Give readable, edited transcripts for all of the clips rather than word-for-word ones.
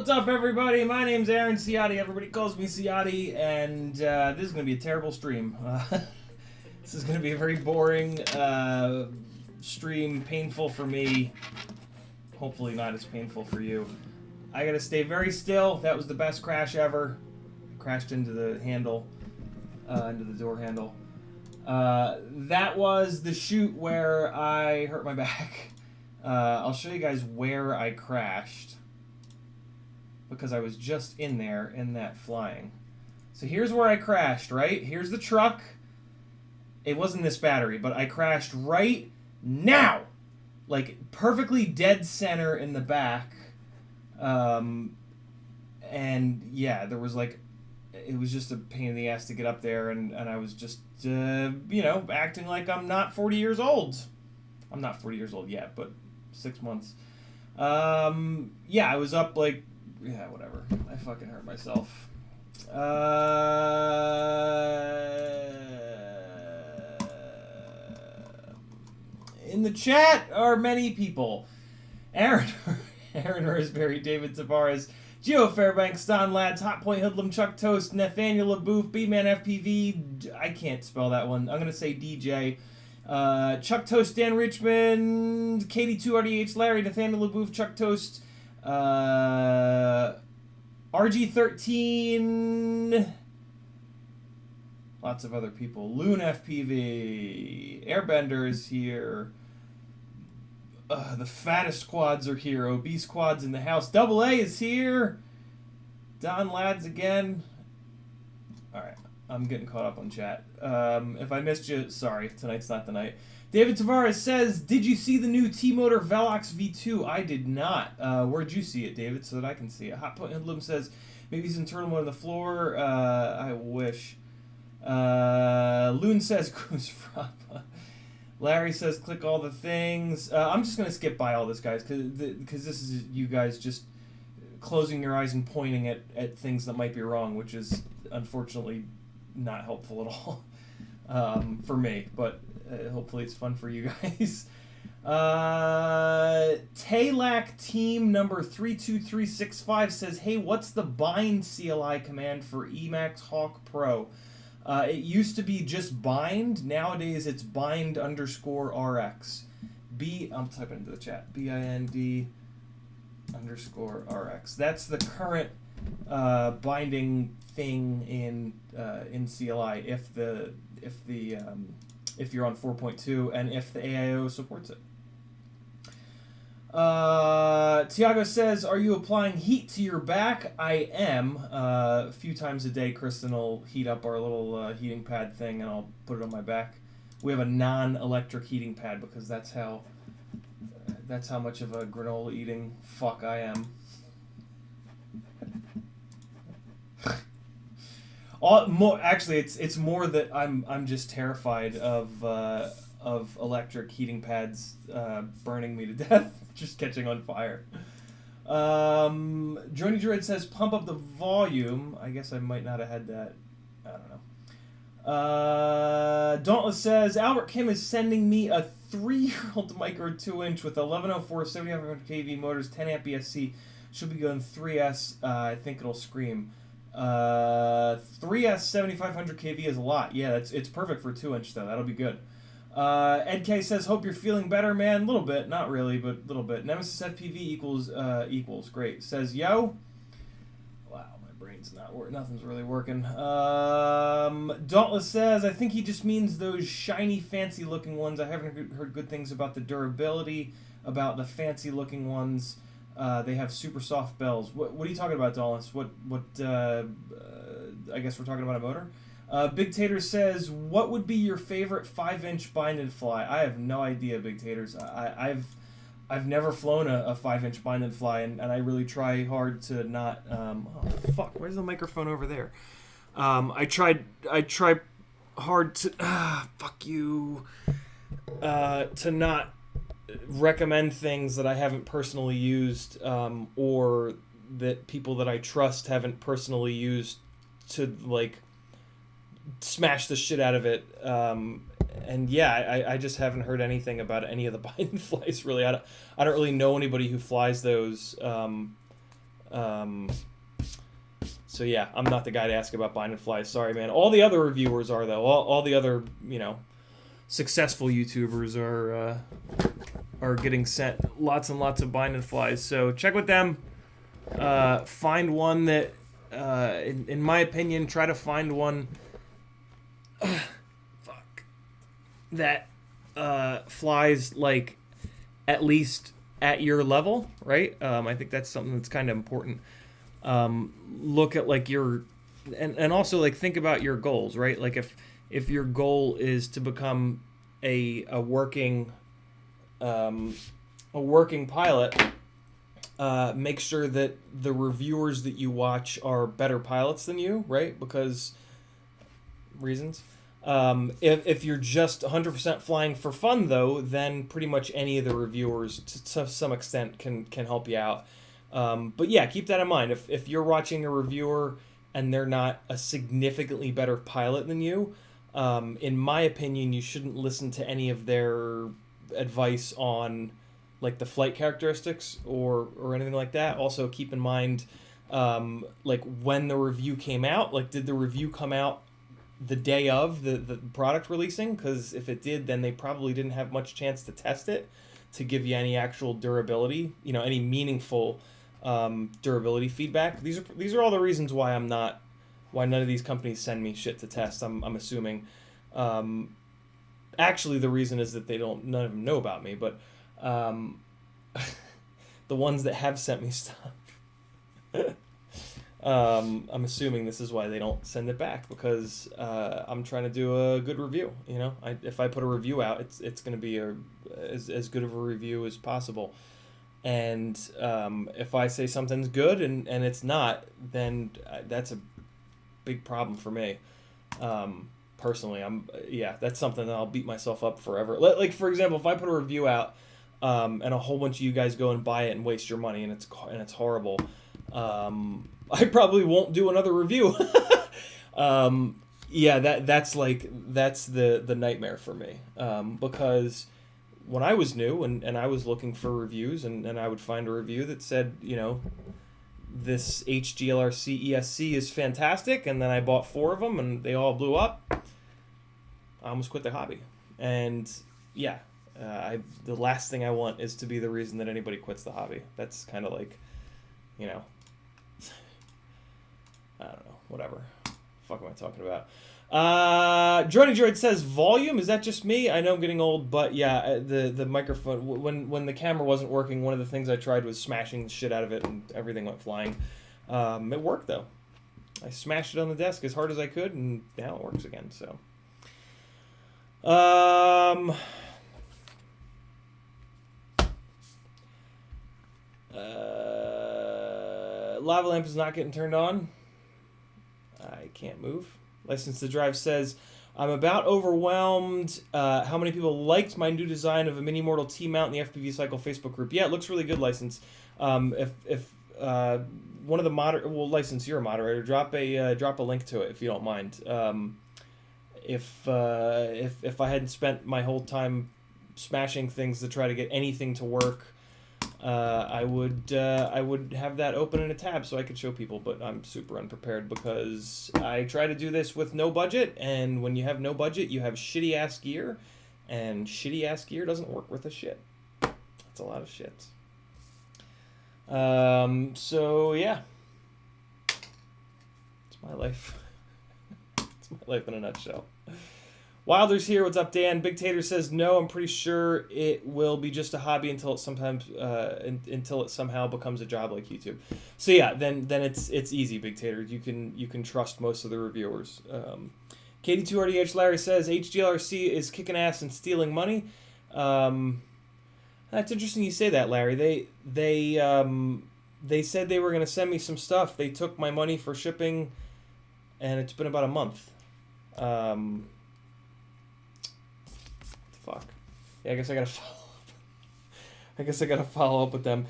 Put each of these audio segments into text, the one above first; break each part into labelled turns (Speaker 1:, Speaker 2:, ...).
Speaker 1: What's up, everybody? My name's Aaron Ciotti. Everybody calls me Ciotti, and this is going to be a terrible stream. This is going to be a very boring stream, painful for me. Hopefully not as painful for you. I got to stay very still. That was the best crash ever. Crashed into the handle, into the door handle. That was the shoot where I hurt my back. I'll show you guys where I crashed, because I was just in there in that flying. So here's where I crashed, right? Here's the truck. It wasn't this battery, but I crashed right now. Like, perfectly dead center in the back. And, yeah, there was, like, it was just a pain in the ass to get up there, and I was just, you know, acting like I'm not 40 years old. I'm not 40 years old yet, but 6 months. Yeah, I was up, like, yeah, whatever. I fucking hurt myself. In the chat are many people. Aaron Roseberry, David Tavares, Geo Fairbanks, Don Lads, Hot Point Hoodlum, Chuck Toast, Nathaniel LaBouffe, B-Man FPV, I can't spell that one. I'm going to say DJ. Chuck Toast, Dan Richmond, KD2RDH, Larry, Nathaniel LaBouffe, Chuck Toast, RG13, lots of other people. Loon FPV, Airbender is here. The fattest squads are here. Obese squads in the house. Double A is here. Don Lads again. All right, I'm getting caught up on chat. If I missed you, sorry. Tonight's not the night. David Tavares says, did you see the new T-Motor Velox V2? I did not. Where'd you see it, David, so that I can see it? Hot Point Hoodlum says, maybe he's in turtle mode on the floor. I wish. Loon says, Goose Frappa. Larry says, click all the things. I'm just going to skip by all this, guys, because this is you guys just closing your eyes and pointing at things that might be wrong, which is unfortunately not helpful at all for me, but hopefully it's fun for you guys. Taylak Team number 32365 says, hey, what's the bind CLI command for Emax Hawk Pro? It used to be just bind. Nowadays it's bind_RX. I'm typing into the chat. BIND_RX. That's the current binding thing in CLI. If the if you're on 4.2 and if the AIO supports it. Tiago says, are you applying heat to your back? I am. A few times a day, Kristen will heat up our little heating pad thing, and I'll put it on my back. We have a non-electric heating pad because that's how much of a granola eating fuck I am. Actually, it's more that I'm just terrified of electric heating pads burning me to death, just catching on fire. Joni Dread says, pump up the volume. I guess I might not have had that. I don't know. Dauntless says, Albert Kim is sending me a 3-year-old micro 2-inch with 1104 7500 kV motors, 10 amp ESC. Should be going 3S. I think it'll scream. 3S 7500 kV is a lot. Yeah, it's perfect for 2-inch though. That'll be good. Ed K says, hope you're feeling better, man. A little bit, not really, but a little bit. Nemesis FPV equals great. Says, yo. Wow, my brain's not working. Nothing's really working. Dauntless says, I think he just means those shiny, fancy-looking ones. I haven't heard good things about the durability, about the fancy-looking ones. They have super soft bells. What are you talking about, Dauntless? I guess we're talking about a motor? Big Tater says, what would be your favorite 5-inch bind and fly? I have no idea, Big Taters. I've never flown a 5-inch bind and fly, and I really try hard to not... oh, fuck, where's the microphone over there? I tried hard to... fuck you. To not recommend things that I haven't personally used, or that people that I trust haven't personally used to, like, smash the shit out of it. And yeah, I just haven't heard anything about any of the bind and flies, really. I don't really know anybody who flies those. So yeah, I'm not the guy to ask about bind and flies. Sorry, man. All the other reviewers are, though. All the other, successful YouTubers are getting sent lots and lots of bind and flies. So check with them. Find one that, in my opinion, try to find one that flies, like, at least at your level, right? I think that's something that's kind of important. Look at, like, your... And also, like, think about your goals, right? Like, if your goal is to become a working pilot, make sure that the reviewers that you watch are better pilots than you, right? Because reasons. If you're just 100% flying for fun, though, then pretty much any of the reviewers to some extent can help you out. But yeah, keep that in mind. If you're watching a reviewer and they're not a significantly better pilot than you, in my opinion, you shouldn't listen to any of their advice on, like, the flight characteristics or anything like that. Also, keep in mind, like, when the review came out. Like, did the review come out the day of the product releasing? Because if it did, then they probably didn't have much chance to test it to give you any actual durability, any meaningful durability feedback. These are all the reasons why none of these companies send me shit to test. I'm assuming. Actually, the reason is that none of them know about me, but the ones that have sent me stuff, I'm assuming this is why they don't send it back, because I'm trying to do a good review. If I put a review out, it's going to be as good of a review as possible. And if I say something's good and it's not, then that's a big problem for me. Personally, that's something that I'll beat myself up forever. Like, for example, if I put a review out and a whole bunch of you guys go and buy it and waste your money and it's horrible, I probably won't do another review. That's the nightmare for me, because when I was new and I was looking for reviews and I would find a review that said, this HGLRC ESC is fantastic, and then I bought 4 of them and they all blew up, I almost quit the hobby. And yeah, the last thing I want is to be the reason that anybody quits the hobby. That's kind of like, I don't know, whatever. Fuck am I talking about? Droidy Droid says volume. Is that just me? I know I'm getting old, but yeah, the microphone, when the camera wasn't working, one of the things I tried was smashing the shit out of it, and everything went flying. It worked though. I smashed it on the desk as hard as I could, and now it works again. So, lava lamp is not getting turned on. I can't move. License to Drive says, I'm about overwhelmed. How many people liked my new design of a mini mortal T-mount in the FPV Cycle Facebook group? Yeah, it looks really good, License. If one of the License, you're a moderator. Drop a link to it if you don't mind. If I hadn't spent my whole time smashing things to try to get anything to work, I would have that open in a tab so I could show people, but I'm super unprepared because I try to do this with no budget, and when you have no budget, you have shitty ass gear, and shitty ass gear doesn't work worth a shit. That's a lot of shit. So yeah, it's my life. It's my life in a nutshell. Wilder's here. What's up, Dan? Big Tater says no. I'm pretty sure it will be just a hobby until it somehow becomes a job like YouTube. So yeah, then it's easy, Big Tater. You can trust most of the reviewers. KD2RDH Larry says HGLRC is kicking ass and stealing money. That's interesting you say that, Larry. They said they were going to send me some stuff. They took my money for shipping, and it's been about a month. Fuck. Yeah, I guess I gotta follow up. I guess I gotta follow up with them.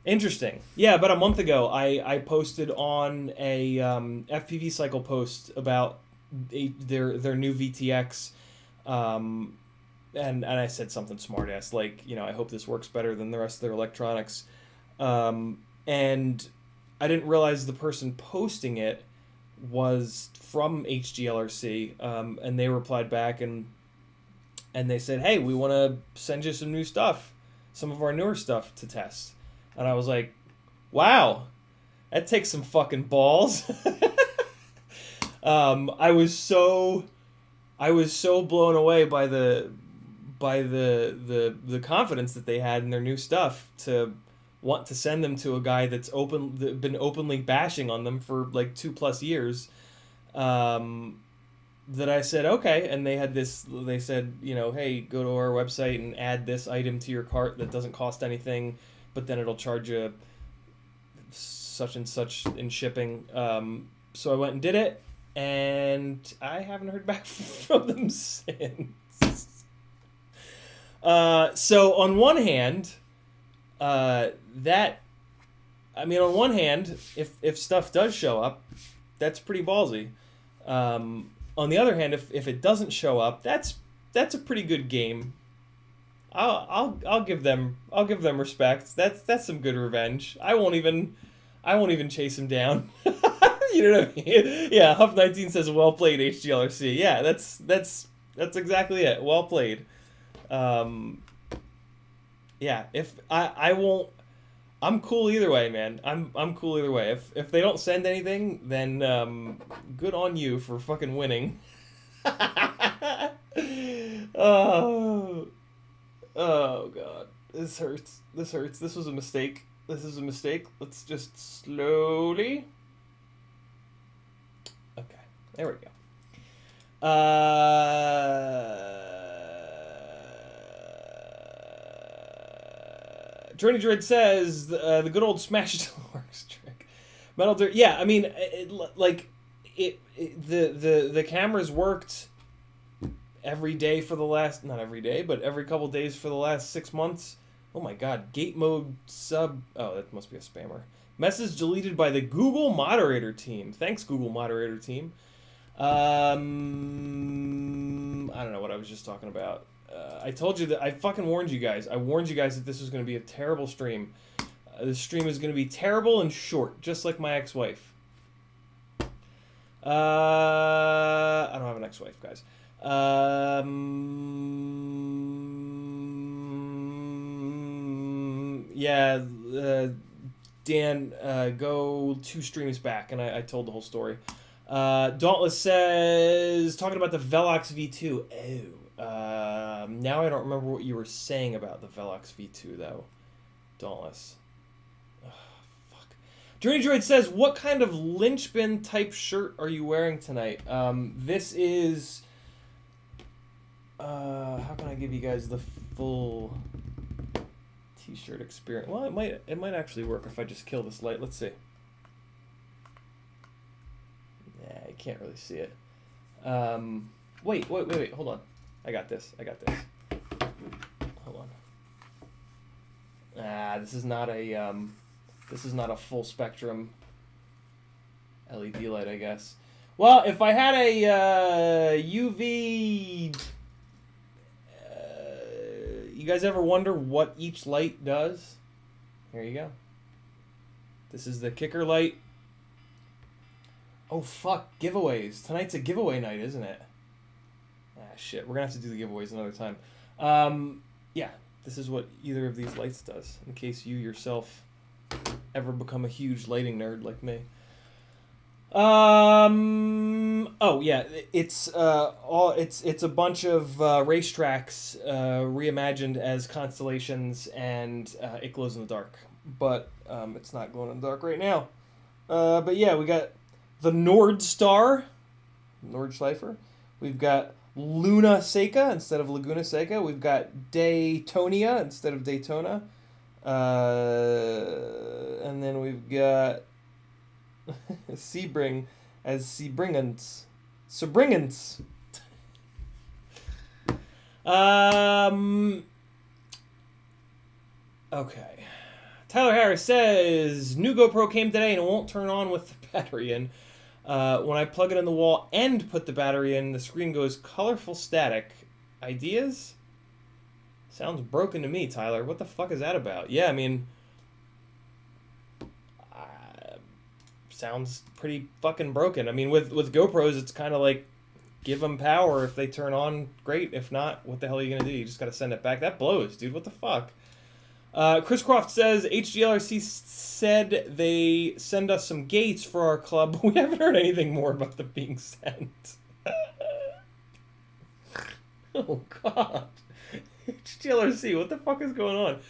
Speaker 1: Interesting. Yeah, about a month ago, I posted on a FPV Cycle post about their new VTX, and I said something smart-ass, like, you know, I hope this works better than the rest of their electronics. And I didn't realize the person posting it was from HGLRC, and they replied back and they said, hey, we want to send you some new stuff, some of our newer stuff to test. And I was like, wow, that takes some fucking balls. I was so blown away by the confidence that they had in their new stuff to want to send them to a guy that's been openly bashing on them for like 2+ years, that I said, okay. And they said, you know, hey, go to our website and add this item to your cart that doesn't cost anything, but then it'll charge you such and such in shipping. So I went and did it, and I haven't heard back from them since. So on one hand, on one hand, if stuff does show up, that's pretty ballsy. On the other hand, if it doesn't show up, that's a pretty good game. I'll give them respect. That's some good revenge. I won't even chase him down. You know what I mean? Yeah, Huff19 says well played, HGLRC. Yeah, that's exactly it. Well played. Yeah, if I won't, I'm cool either way, man. I'm cool either way. If they don't send anything, then good on you for fucking winning. Oh god, this hurts. This was a mistake. Let's just slowly. Okay, there we go. Journey Dread says the good old smash still works trick. Metal Dirt, yeah. I mean, the cameras worked every day for the last, not every day, but every couple days for the last 6 months. Oh my god, gate mode sub. Oh, that must be a spammer. Message deleted by the Google moderator team. Thanks, Google moderator team. I don't know what I was just talking about. I told you that I fucking warned you guys. I warned you guys that this was going to be a terrible stream. This stream is going to be terrible and short, just like my ex-wife. I don't have an ex-wife, guys. Yeah, Dan, go 2 streams back, and I told the whole story. Dauntless says, talking about the Velox V2. Now I don't remember what you were saying about the Velox V2, though. Dauntless. Ugh, fuck. Journey Droid says, what kind of linchpin type shirt are you wearing tonight? This is... how can I give you guys the full t-shirt experience? Well, it might actually work if I just kill this light. Let's see. Yeah, you can't really see it. Wait, hold on. I got this. Hold on. This is not a full spectrum LED light, I guess. Well, if I had a UV, you guys ever wonder what each light does? Here you go. This is the kicker light. Oh, fuck, giveaways. Tonight's a giveaway night, isn't it? Shit, we're gonna have to do the giveaways another time. Yeah, this is what either of these lights does, in case you yourself ever become a huge lighting nerd like me. Oh yeah, it's a bunch of racetracks reimagined as constellations, and it glows in the dark. But it's not glowing in the dark right now. But yeah, we got the Nordschleifer. We've got Luna Seca instead of Laguna Seca. We've got Daytonia instead of Daytona. And then we've got Sebring as Sebringans. Okay. Tyler Harris says, new GoPro came today and it won't turn on with the battery in. When I plug it in the wall and put the battery in, the screen goes colorful static. Ideas? Sounds broken to me, Tyler. What the fuck is that about? Yeah, I mean... sounds pretty fucking broken. I mean, with GoPros, it's kind of like, give them power. If they turn on, great. If not, what the hell are you going to do? You just got to send it back. That blows, dude. What the fuck? Chris Croft says, HGLRC said they send us some gates for our club. We haven't heard anything more about them being sent. Oh, God. HGLRC, what the fuck is going on?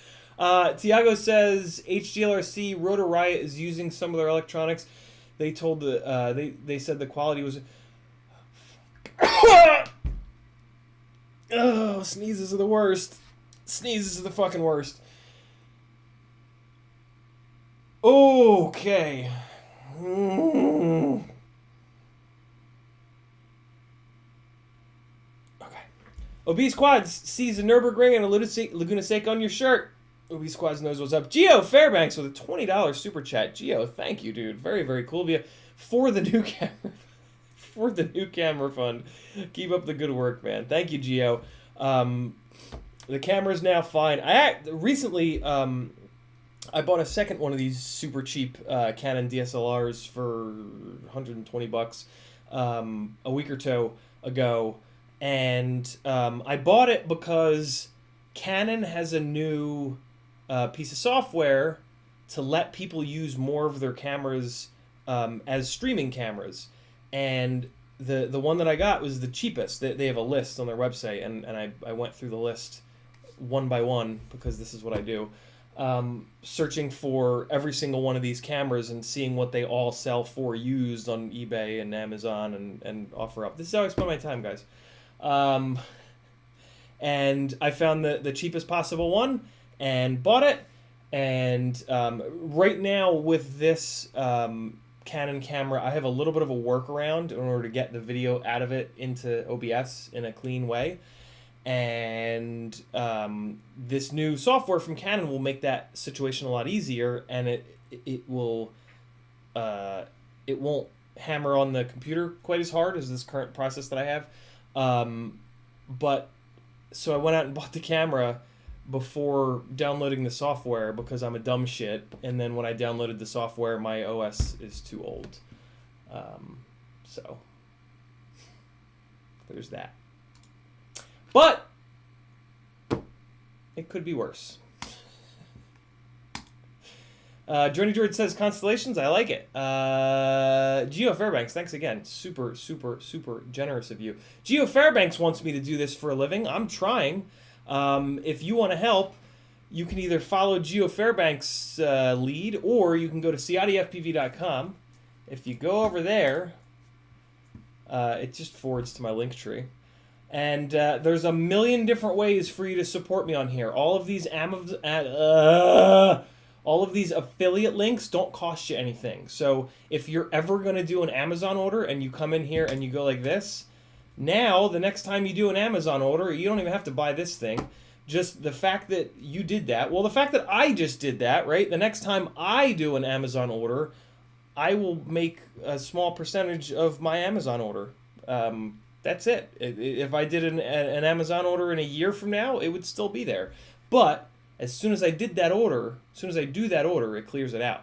Speaker 1: Tiago says, HGLRC Rotor Riot is using some of their electronics. They told they said the quality was... Oh, sneezes are the worst. Sneezes are the fucking worst. Okay. Okay. Obese Quads sees a Nürburgring and a Laguna Seca on your shirt. Obese Quads knows what's up. Geo Fairbanks with a $20 super chat. Geo, thank you, dude. Very, very cool of you. For the new camera. For the new camera fund. Keep up the good work, man. Thank you, Geo. The camera's now fine. Recently, I bought a second one of these super cheap Canon DSLRs for $120 a week or two ago, and I bought it because Canon has a new piece of software to let people use more of their cameras as streaming cameras, and the one that I got was the cheapest. They have a list on their website, and I went through the list one by one because this is what I do. Searching for every single one of these cameras and seeing what they all sell for used on eBay and Amazon and offer up. This is how I spend my time, guys. And I found the cheapest possible one and bought it. And right now with this Canon camera, I have a little bit of a workaround in order to get the video out of it into OBS in a clean way. And this new software from Canon will make that situation a lot easier, and it won't hammer on the computer quite as hard as this current process that I have. But so I went out and bought the camera before downloading the software because I'm a dumb shit, and then when I downloaded the software, my OS is too old. So there's that. But it could be worse. Journey George says constellations. I like it. Geo Fairbanks, thanks again. Super, super, super generous of you. Geo Fairbanks wants me to do this for a living. I'm trying. If you want to help, you can either follow Geo Fairbanks' lead, or you can go to CiottiFPV.com. If you go over there, it just forwards to my link tree. And there's a million different ways for you to support me on here. All of these all of these affiliate links don't cost you anything. So if you're ever going to do an Amazon order and you come in here and you go like this, now the next time you do an Amazon order, you don't even have to buy this thing. Just the fact that you did that, well, the fact that I just did that, right? The next time I do an Amazon order, I will make a small percentage of my Amazon order. That's it. If I did an Amazon order in a year from now, it would still be there. But as soon as I did that order, as soon as I do that order, it clears it out.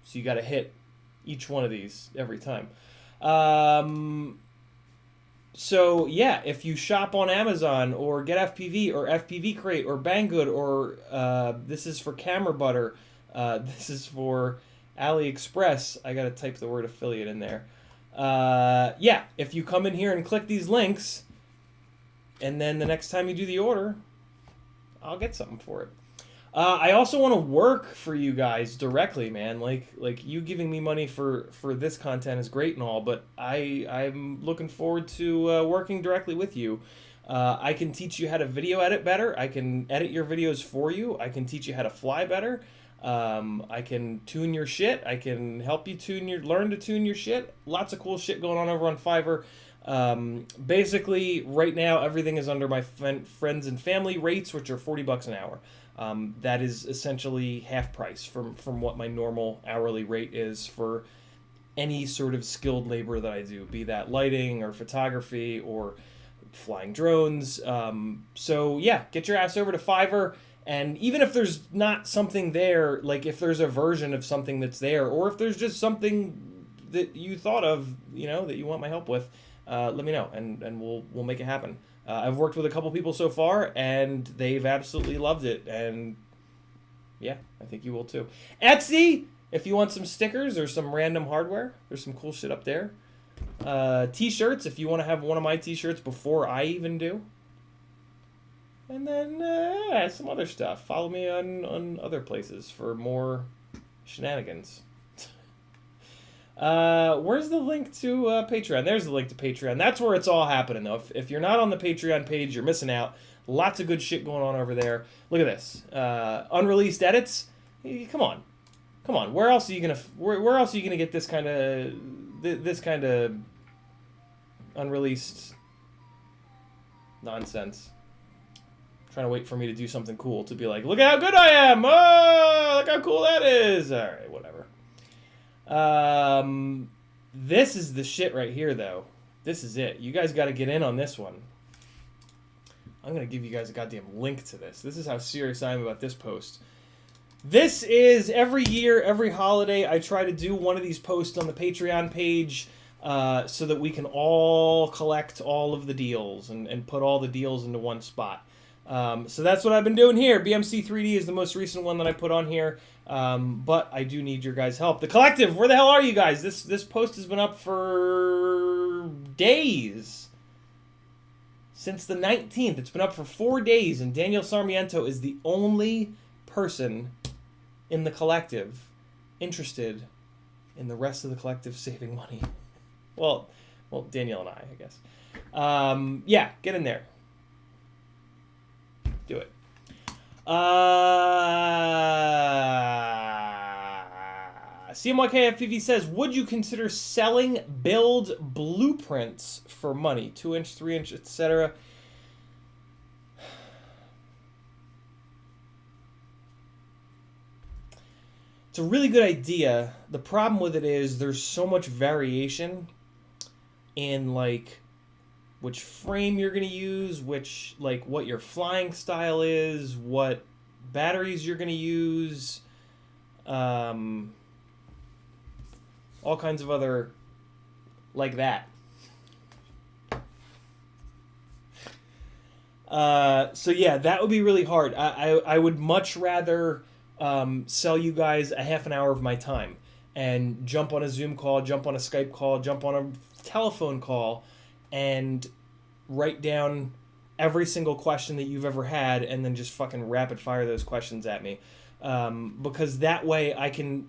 Speaker 1: So you got to hit each one of these every time. So yeah, if you shop on Amazon or Get FPV or FPV Crate or Banggood or this is for Camera Butter, this is for AliExpress. I got to type the word affiliate in there. Yeah, if you come in here and click these links, and then the next time you do the order, I'll get something for it. I also want to work for you guys directly, man. Like you giving me money for this content is great and all, but I'm looking forward to working directly with you. I can teach you how to video edit better. I can edit your videos for you. I can teach you how to fly better. I can tune your shit. I can help you learn to tune your shit. Lots of cool shit going on over on Fiverr. Basically, right now, everything is under my friends and family rates, which are $40 an hour. That is essentially half price from what my normal hourly rate is for any sort of skilled labor that I do, be that lighting or photography or flying drones. So yeah, get your ass over to Fiverr. And even if there's not something there, like if there's a version of something that's there, or if there's just something that you thought of, you know, that you want my help with, let me know, and we'll make it happen. I've worked with a couple people so far, and they've absolutely loved it, and yeah, I think you will too. Etsy, if you want some stickers or some random hardware, there's some cool shit up there. T-shirts, if you want to have one of my T-shirts before I even do. And then some other stuff. Follow me on other places for more shenanigans. Where's the link to Patreon? There's the link to Patreon. That's where it's all happening, though. If you're not on the Patreon page, you're missing out. Lots of good shit going on over there. Look at this. Unreleased edits. Come on. Where else are you gonna get this kind of unreleased nonsense? Trying to wait for me to do something cool to be like, look at how good I am! Oh, look how cool that is! Alright, whatever. This is the shit right here, though. This is it. You guys got to get in on this one. I'm going to give you guys a goddamn link to this. This is how serious I am about this post. This is every year, every holiday, I try to do one of these posts on the Patreon page so that we can all collect all of the deals and put all the deals into one spot. So that's what I've been doing here. BMC 3D is the most recent one that I put on here, but I do need your guys' help. The Collective, where the hell are you guys? This post has been up for days. Since the 19th. It's been up for 4 days, and Daniel Sarmiento is the only person in the Collective interested in the rest of the Collective saving money. Well, Daniel and I guess. Yeah, get in there. Do it. CMYKFPV says, would you consider selling build blueprints for money? 2-inch, 3-inch, etc. It's a really good idea. The problem with it is there's so much variation in, like, which frame you're going to use, what your flying style is, what batteries you're going to use, all kinds of other, like that. So yeah, that would be really hard. I would much rather sell you guys a half an hour of my time and jump on a Zoom call, jump on a Skype call, jump on a telephone call, and write down every single question that you've ever had and then just fucking rapid fire those questions at me. Because that way I can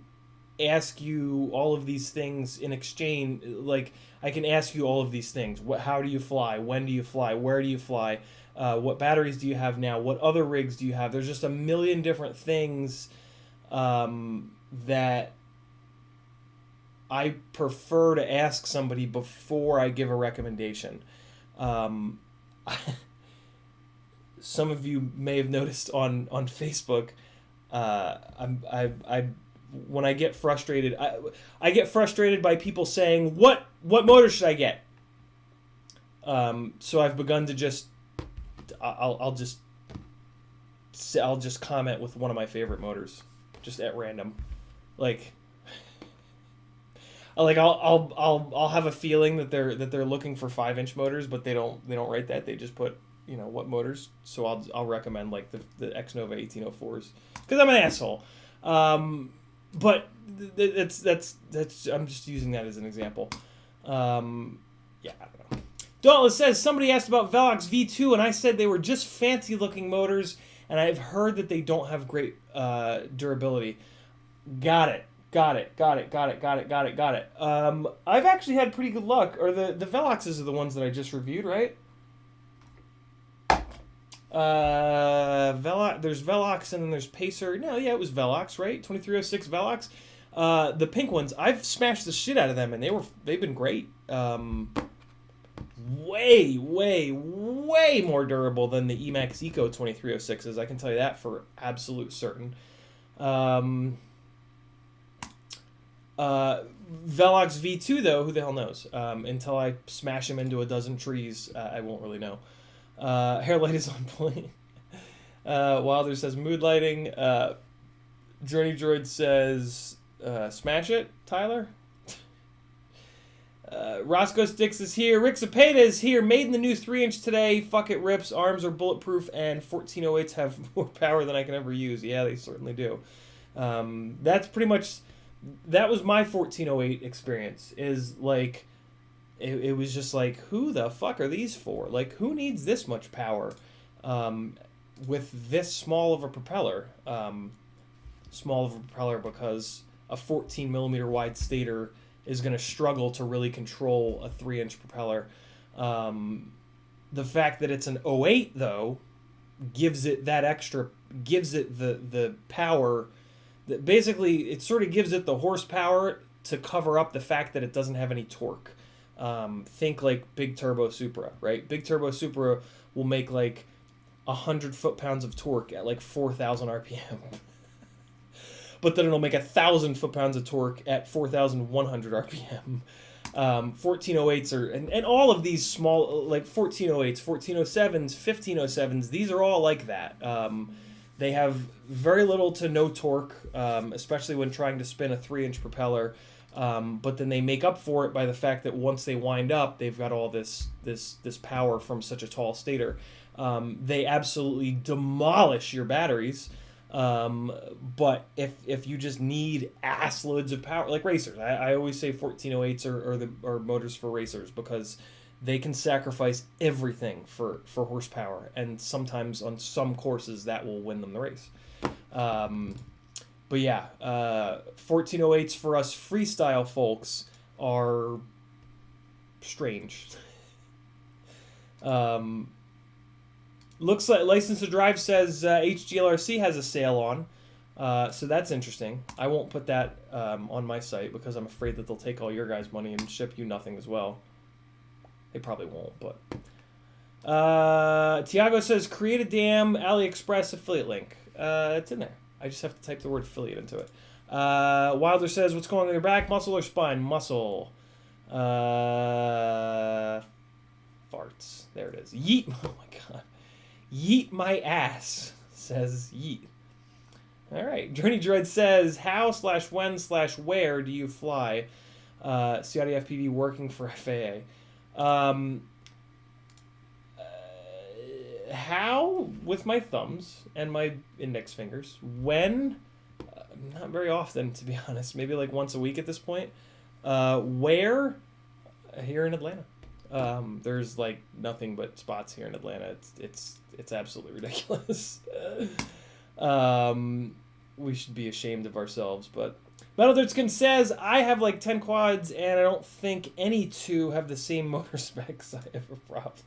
Speaker 1: ask you all of these things in exchange. Like, I can ask you all of these things. How do you fly? When do you fly? Where do you fly? What batteries do you have now? What other rigs do you have? There's just a million different things that I prefer to ask somebody before I give a recommendation. Some of you may have noticed on Facebook, when I get frustrated, I get frustrated by people saying, what motor should I get? So I've begun to just, I'll just comment with one of my favorite motors, just at random. Like I'll have a feeling that they're looking for 5-inch motors, but they don't write that. They just put, what motors. So I'll recommend like the X-Nova 1804s because I'm an asshole. But that's I'm just using that as an example. Yeah, I don't know. Dauntless says, somebody asked about Velox V2 and I said they were just fancy looking motors and I've heard that they don't have great durability. Got it. I've actually had pretty good luck. Or the Veloxes are the ones that I just reviewed, right? There's Velox and then there's Pacer. No, yeah, it was Velox, right? 2306 Velox. The pink ones, I've smashed the shit out of them and they've been great. Way more durable than the Emax Eco 2306s. I can tell you that for absolute certain. Velox V2 though, who the hell knows? Until I smash him into a dozen trees, I won't really know. Hair light is on point. Wilder says mood lighting. Journey Droid says smash it, Tyler. Roscoe Sticks is here. Rick Zapata is here. Made in the new 3-inch today. Fuck it rips. Arms are bulletproof and 1408s have more power than I can ever use. Yeah, they certainly do. That's pretty much... That was my 1408 experience. Is like... It was just like, who the fuck are these for? Like, who needs this much power with this small of a propeller? Small of a propeller because a 14 millimeter wide stator is going to struggle to really control a 3-inch propeller. The fact that it's an 08 though gives it that extra, gives it the power that basically it sort of gives it the horsepower to cover up the fact that it doesn't have any torque. Think like big turbo Supra, right? Big turbo Supra will make like 100 foot-pounds of torque at like 4,000 RPM. But then it'll make 1,000 foot-pounds of torque at 4,100 RPM. 1408s are, and all of these small, like 1408s, 1407s, 1507s, these are all like that. They have very little to no torque, especially when trying to spin a 3-inch propeller. But then they make up for it by the fact that once they wind up, they've got all this power from such a tall stator. They absolutely demolish your batteries. But if you just need ass loads of power, like racers, I always say 1408s are motors for racers because they can sacrifice everything for horsepower, and sometimes on some courses that will win them the race. But yeah, 1408s for us freestyle folks are strange. Looks like License to Drive says HGLRC has a sale on, so that's interesting. I won't put that on my site because I'm afraid that they'll take all your guys' money and ship you nothing as well. They probably won't, but... Tiago says, create a damn AliExpress affiliate link. It's in there. I just have to type the word affiliate into it. Wilder says, what's going on your back? Muscle or spine? Muscle. Farts. There it is. Yeet. Oh my god. Yeet my ass, says Yeet. All right. Journey Droid says, how/when/where do you fly? CiottiFPV working for FAA. How with my thumbs and my index fingers. When Not very often, to be honest. Maybe like once a week at this point. Where? Here in Atlanta. There's like nothing but spots here in Atlanta. It's absolutely ridiculous. We should be ashamed of ourselves, but Metal Dirtskin says, I have like 10 quads and I don't think any two have the same motor specs. I have a problem.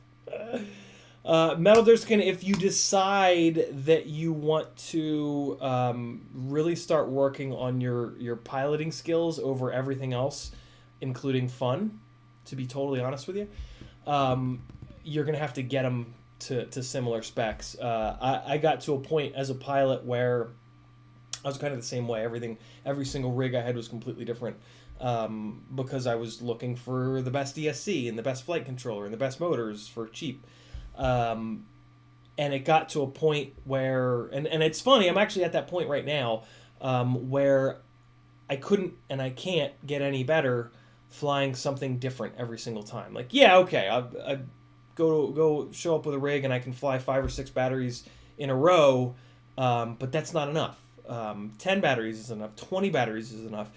Speaker 1: Metal Dirtskin, if you decide that you want to really start working on your piloting skills over everything else, including fun, to be totally honest with you, you're going to have to get them to similar specs. I got to a point as a pilot where I was kind of the same way. Every single rig I had was completely different because I was looking for the best ESC and the best flight controller and the best motors for cheap. And it got to a point where, and it's funny, I'm actually at that point right now where I couldn't and I can't get any better flying something different every single time. Like, yeah, okay, I go show up with a rig and I can fly 5 or 6 batteries in a row, but that's not enough. 10 batteries is enough. 20 batteries is enough.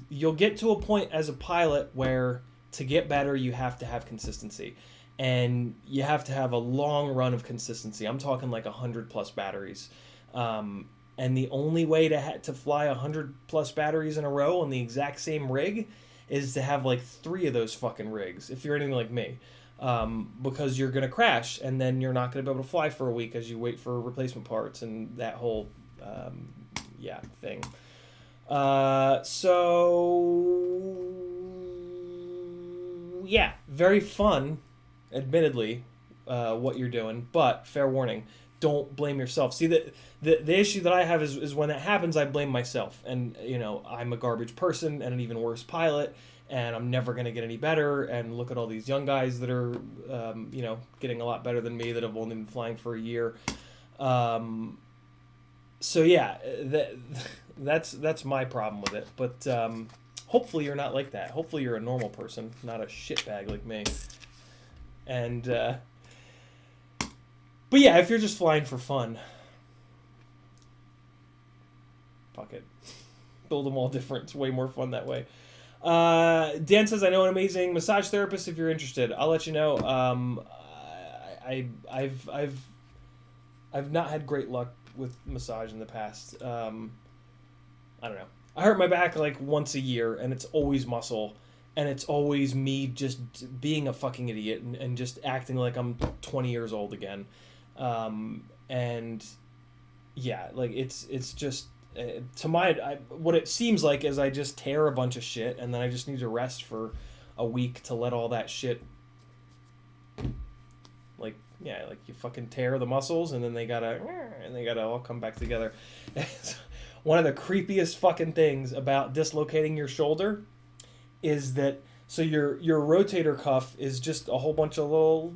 Speaker 1: You'll get to a point as a pilot where to get better you have to have consistency, and you have to have a long run of consistency. I'm talking like 100+ batteries, and the only way to fly 100+ batteries in a row on the exact same rig is to have like 3 of those fucking rigs if you're anything like me. Because you're going to crash, and then you're not going to be able to fly for a week as you wait for replacement parts and that whole, thing. Very fun, admittedly, what you're doing, but fair warning, don't blame yourself. See, the issue that I have is when that happens, I blame myself, and, I'm a garbage person and an even worse pilot, and I'm never going to get any better, and look at all these young guys that are, getting a lot better than me that have only been flying for a year. That's my problem with it, but hopefully you're not like that. Hopefully you're a normal person, not a shitbag like me. And, but yeah, if you're just flying for fun, fuck it. Build them all different. It's way more fun that way. Dan says, I know an amazing massage therapist if you're interested. I'll let you know. I've not had great luck with massage in the past. I don't know. I hurt my back like once a year, and it's always muscle, and it's always me just being a fucking idiot and just acting like I'm 20 years old again. And yeah, like it's just what it seems like is I just tear a bunch of shit, and then I just need to rest for a week to let all that shit, like you fucking tear the muscles, and then they gotta all come back together. One of the creepiest fucking things about dislocating your shoulder is that, so your rotator cuff is just a whole bunch of little,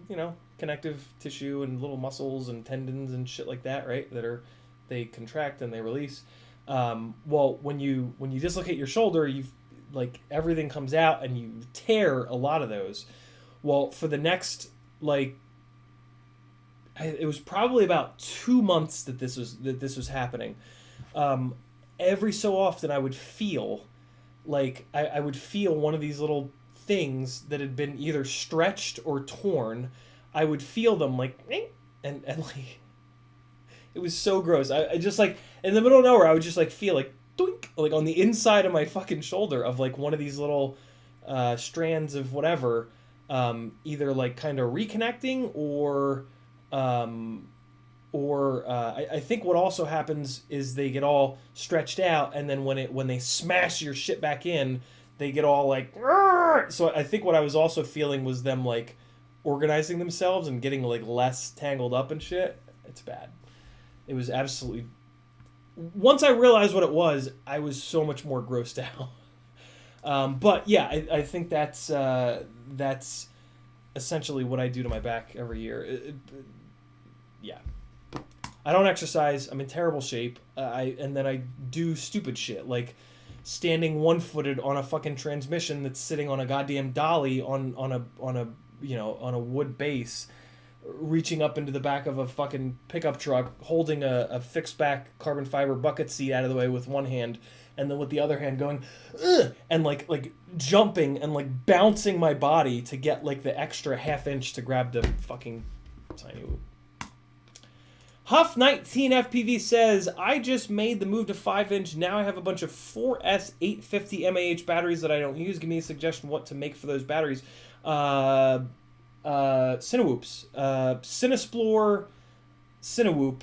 Speaker 1: connective tissue and little muscles and tendons and shit like that, right? They contract and they release. Well, when you dislocate your shoulder, everything comes out and you tear a lot of those. Well, for the next, it was probably about 2 months that this was happening. Every so often I would feel I would feel one of these little things that had been either stretched or torn. I would feel them and it was so gross. I just in the middle of nowhere, I would just feel doink, on the inside of my fucking shoulder of one of these little strands of whatever, either kind of reconnecting or I think what also happens is they get all stretched out, and then when they smash your shit back in, they get all so I think what I was also feeling was them organizing themselves and getting less tangled up and shit. It's bad. It was absolutely, once I realized what it was, I was so much more grossed out. But yeah, I think that's essentially what I do to my back every year. Yeah. I don't exercise. I'm in terrible shape. And then I do stupid shit, like standing one-footed on a fucking transmission that's sitting on a goddamn dolly on a wood base, reaching up into the back of a fucking pickup truck, holding a fixed back carbon fiber bucket seat out of the way with one hand, and then with the other hand going, ugh, and like jumping and like bouncing my body to get like the extra half-inch to grab the fucking Cinewoop. Huff19FPV says, I just made the move to 5-inch. Now I have a bunch of 4S 850 mAh batteries that I don't use. Give me a suggestion what to make for those batteries. Cinewoops. Cinewoop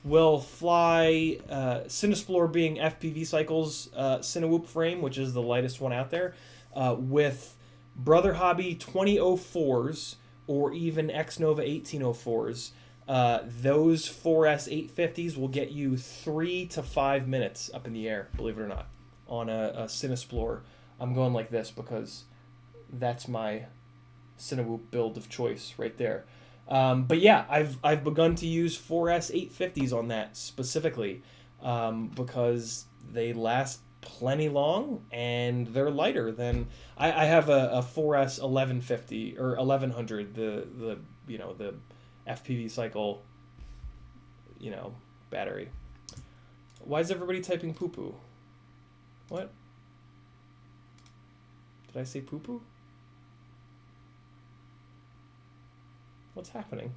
Speaker 1: will fly, Cinesplore being FPV Cycles Cinewoop frame, which is the lightest one out there, with Brother Hobby 2004s or even Xnova 1804s. Those 4S 850s will get you 3 to 5 minutes up in the air, believe it or not, on a Cinesplore. I'm going like this because that's my Cinewoop build of choice right there. But yeah, I've begun to use 4S 850s on that specifically because they last plenty long and they're lighter than I have a 4S 1150 or 1100, the FPV Cycle, battery. Why is everybody typing poo-poo? What? Did I say poo-poo? What's happening?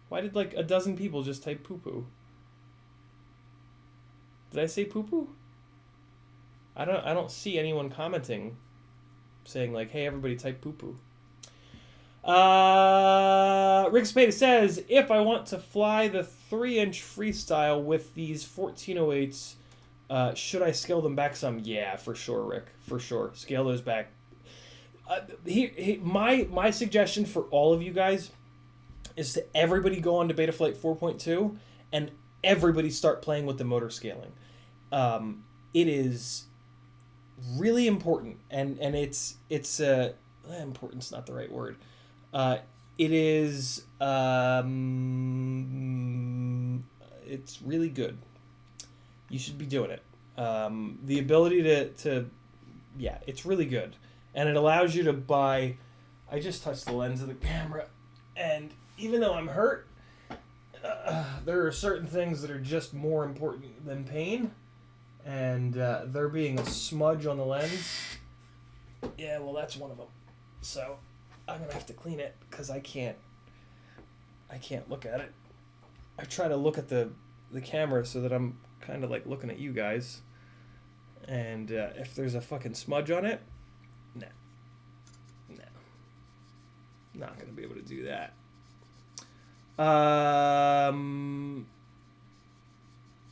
Speaker 1: Why did like a dozen people just type poo-poo? Did I say poo-poo? I don't see anyone commenting saying like, hey, everybody type poo-poo. Rick Spada says, if I want to fly the 3-inch freestyle with these 1408s, should I scale them back some? Yeah, for sure, Rick. For sure. Scale those back. My suggestion for all of you guys is to everybody go on to Betaflight 4.2 and everybody start playing with the motor scaling. It is really important, and it's important's not the right word. It is it's really good. You should be doing it. The ability to yeah, it's really good, and it allows you to buy. I just touched the lens of the camera, and even though I'm hurt, there are certain things that are just more important than pain, and there being a smudge on the lens, yeah, well, that's one of them. So I'm gonna have to clean it because I can't look at it. I try to look at the camera so that I'm kind of like looking at you guys, and if there's a fucking smudge on it, no, not gonna be able to do that.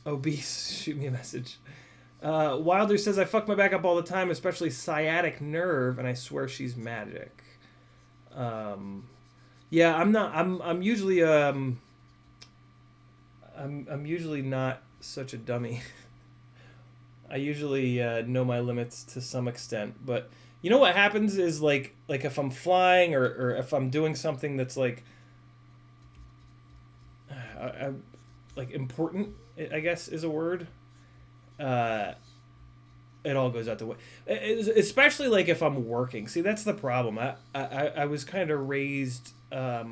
Speaker 1: Obese, shoot me a message. Wilder says, I fuck my back up all the time, especially sciatic nerve, and I swear she's magic. Yeah, I'm usually I'm usually not such a dummy. I usually know my limits to some extent, but you know what happens is like if I'm flying or if I'm doing something that's like important, I guess is a word. It all goes out the way. Especially like if I'm working. See, that's the problem. I was kind of raised. I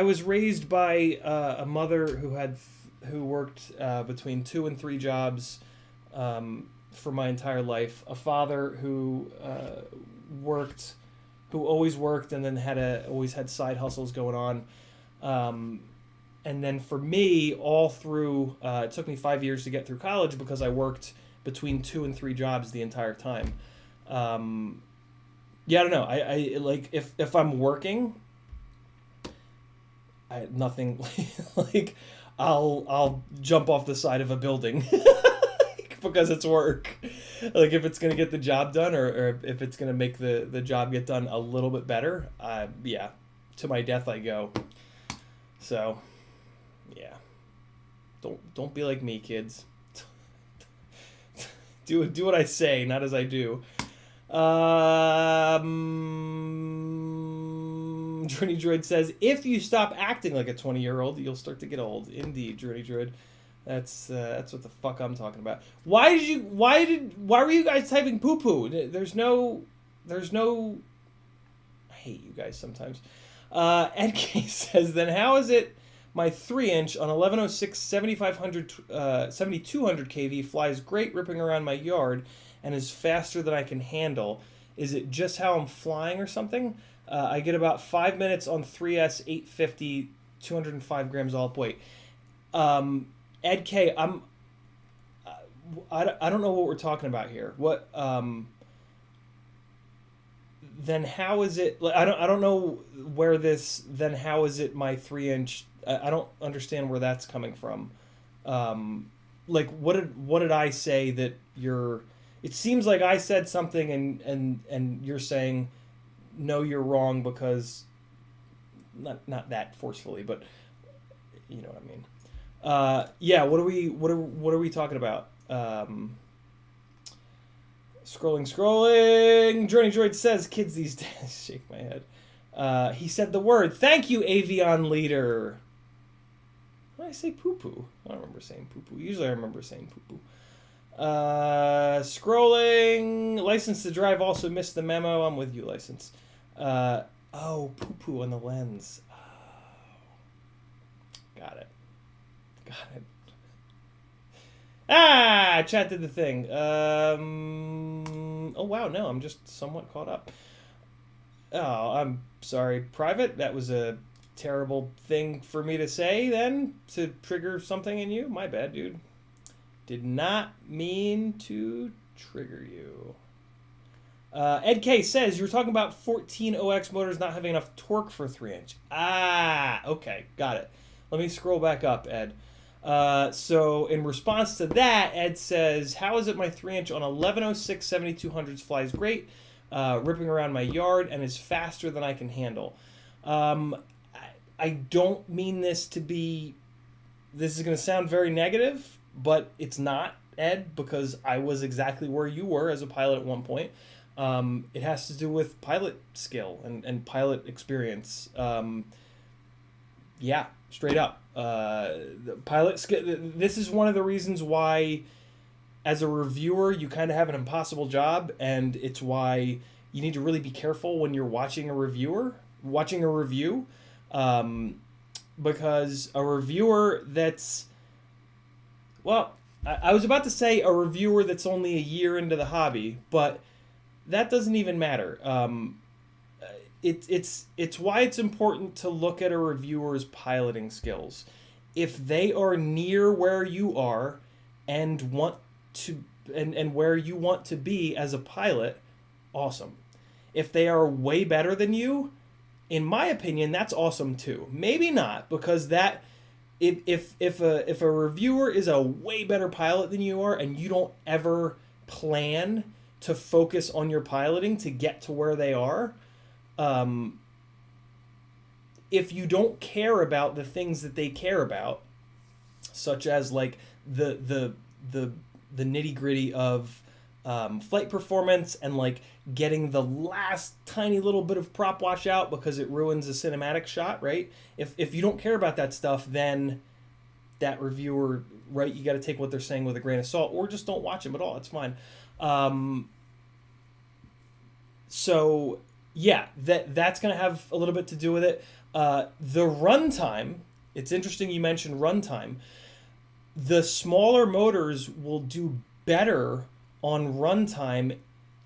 Speaker 1: was raised by a mother who worked between 2 and 3 jobs for my entire life. A father who always worked and then always had side hustles going on. And then for me, all through, it took me 5 years to get through college because I worked between 2 and 3 jobs the entire time. Yeah, I don't know. I like if I'm working, nothing like I'll jump off the side of a building because it's work. Like if it's gonna get the job done or if it's gonna make the job get done a little bit better, yeah, to my death I go. So. Yeah. Don't be like me, kids. do what I say, not as I do. Journey Droid says, if you stop acting like a 20-year-old, you'll start to get old. Indeed, Journey Droid. That's what the fuck I'm talking about. Why were you guys typing poo-poo? There's no I hate you guys sometimes. Ed K says, then how is it my 3-inch on 1106 7500 7200 kV flies great ripping around my yard and is faster than I can handle? Is it just how I'm flying or something? I get about 5 minutes on 3S 850 205 grams all up weight. Ed K, I don't know what we're talking about here. What then how is it like I don't know where this then how is it my 3-inch I don't understand where that's coming from. Like what did I say that you're it seems like I said something and you're saying no you're wrong because not that forcefully, but you know what I mean. Yeah, what are we talking about? Scrolling. Journey Droid says, kids these days. Shake my head. He said the word. Thank you, Avion Leader. What did I say? Poo-poo. I don't remember saying poo-poo. Usually I remember saying poo-poo. Scrolling. License to Drive also missed the memo. I'm with you, License. Oh, poo-poo on the lens. Oh. Got it. Chat did the thing. Oh, wow, no, I'm just somewhat caught up. Oh, I'm sorry. Private, that was a terrible thing for me to say then, to trigger something in you. My bad, dude. Did not mean to trigger you. Ed K says, you were talking about 14OX motors not having enough torque for 3-inch. Okay, got it. Let me scroll back up, Ed. So in response to that, Ed says, how is it my 3-inch on 1106 7200s flies great, ripping around my yard, and is faster than I can handle? I don't mean this to be, this is going to sound very negative, but it's not, Ed, because I was exactly where you were as a pilot at one point. It has to do with pilot skill and pilot experience. Yeah, straight up. The pilot skill. This is one of the reasons why, as a reviewer, you kind of have an impossible job, and it's why you need to really be careful when you're watching a review, because a reviewer that's, well, I was about to say a reviewer that's only a year into the hobby, but that doesn't even matter. It's why it's important to look at a reviewer's piloting skills. If they are near where you are and want to and where you want to be as a pilot, awesome. If they are way better than you, in my opinion, that's awesome too. Maybe not, because that if a reviewer is a way better pilot than you are and you don't ever plan to focus on your piloting to get to where they are, if you don't care about the things that they care about, such as like the nitty-gritty of flight performance and like getting the last tiny little bit of prop wash out because it ruins a cinematic shot, right? If you don't care about that stuff, then that reviewer, right, you got to take what they're saying with a grain of salt, or just don't watch them at all. It's fine. So yeah, that's going to have a little bit to do with it. The runtime, it's interesting you mentioned runtime. The smaller motors will do better on runtime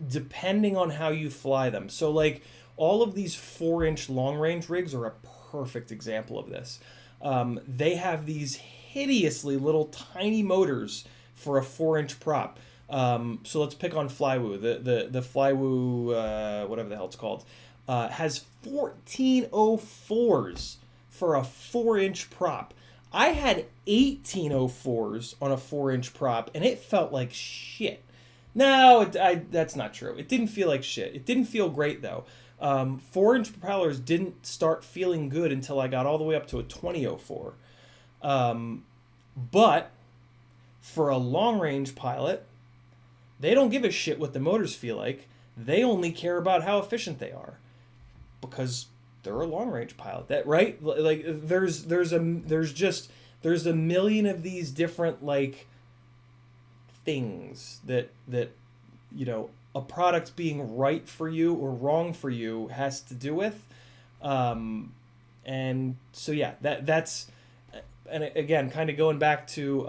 Speaker 1: depending on how you fly them. So like all of these 4-inch long-range rigs are a perfect example of this. They have these hideously little tiny motors for a 4-inch prop. So let's pick on Flywoo. The Flywoo, whatever the hell it's called, has 1404s for a 4-inch prop. I had 1804s on a 4-inch prop, and it felt like shit. No, that's not true. It didn't feel like shit. It didn't feel great, though. 4-inch propellers didn't start feeling good until I got all the way up to a 2004. But for a long-range pilot, they don't give a shit what the motors feel like. They only care about how efficient they are, because they're a long-range pilot. That right? Like there's a million of these different like things that you know a product being right for you or wrong for you has to do with. And so yeah, that's, and again, kind of going back to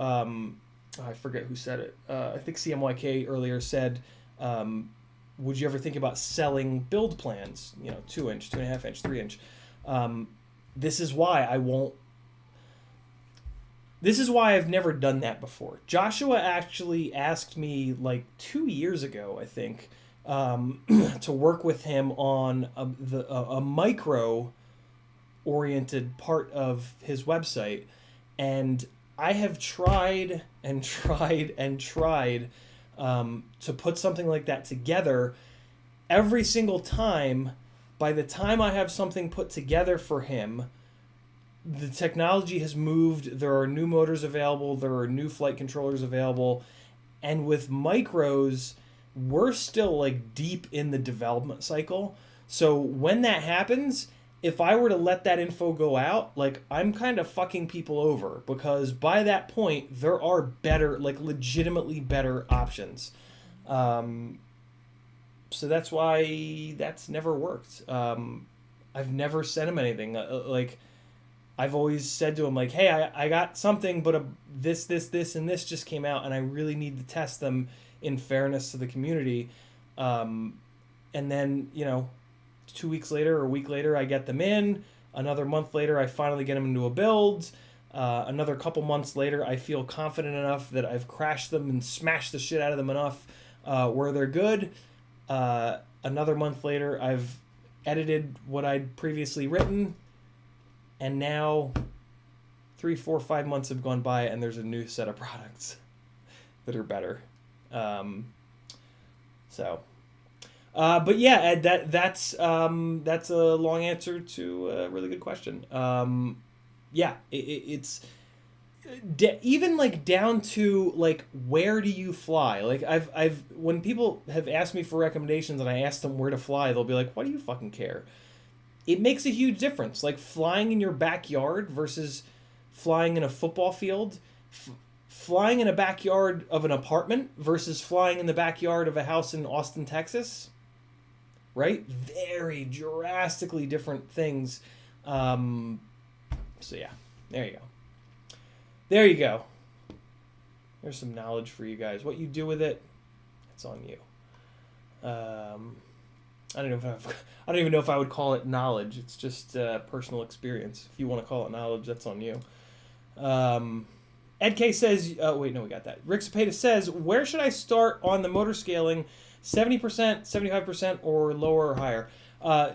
Speaker 1: I forget who said it. I think CMYK earlier said, would you ever think about selling build plans? 2-inch, 2.5-inch, 3-inch. This is why I won't. This is why I've never done that before. Joshua actually asked me like 2 years ago, I think, to work with him on a micro-oriented part of his website. And I have tried and tried and tried to put something like that together. Every single time, by the time I have something put together for him, the technology has moved. There are new motors available. There are new flight controllers available. And with micros, we're still like deep in the development cycle. So when that happens, if I were to let that info go out, like, I'm kind of fucking people over, because by that point there are better, like legitimately better options. So that's why that's never worked. I've never sent him anything. Like, I've always said to him, like, hey, I got something, but this, and this just came out, and I really need to test them in fairness to the community. And then, 2 weeks later or a week later, I get them in. Another month later, I finally get them into a build. Another couple months later, I feel confident enough that I've crashed them and smashed the shit out of them enough where they're good. Another month later, I've edited what I'd previously written. And now 3, 4, 5 months have gone by, and there's a new set of products that are better. But yeah, Ed, that's a long answer to a really good question. Yeah, it's even like down to like, where do you fly? Like, I've when people have asked me for recommendations and I ask them where to fly, they'll be like, "Why do you fucking care?" It makes a huge difference. Like, flying in your backyard versus flying in a football field. Flying in a backyard of an apartment versus flying in the backyard of a house in Austin, Texas. Right? Very drastically different things. So yeah, there you go. There you go. There's some knowledge for you guys. What you do with it, it's on you. I don't even know if I would call it knowledge. It's just personal experience. If you want to call it knowledge, that's on you. Ed K says, wait, no, we got that. Rick Cepeda says, where should I start on the motor scaling? 70%, 75%, or lower or higher?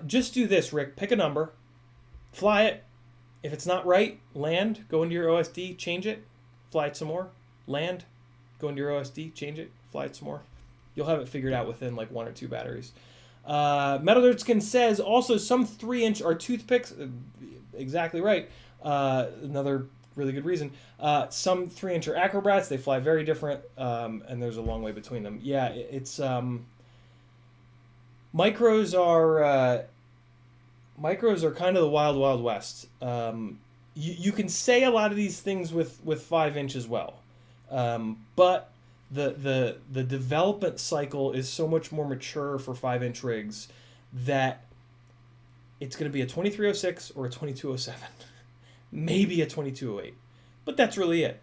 Speaker 1: Just do this, Rick. Pick a number. Fly it. If it's not right, land. Go into your OSD. Change it. Fly it some more. Land. Go into your OSD. Change it. Fly it some more. You'll have it figured out within like 1 or 2 batteries. Metal Dirtskin says, also some 3-inch are toothpicks. Exactly right. Another really good reason. Some 3-inch are acrobats. They fly very different, and there's a long way between them. Yeah, it's micros are kind of the wild, wild west. You can say a lot of these things with 5-inch as well, but the development cycle is so much more mature for 5-inch rigs that it's going to be a 2306 or a 2207, maybe a 2208, but that's really it.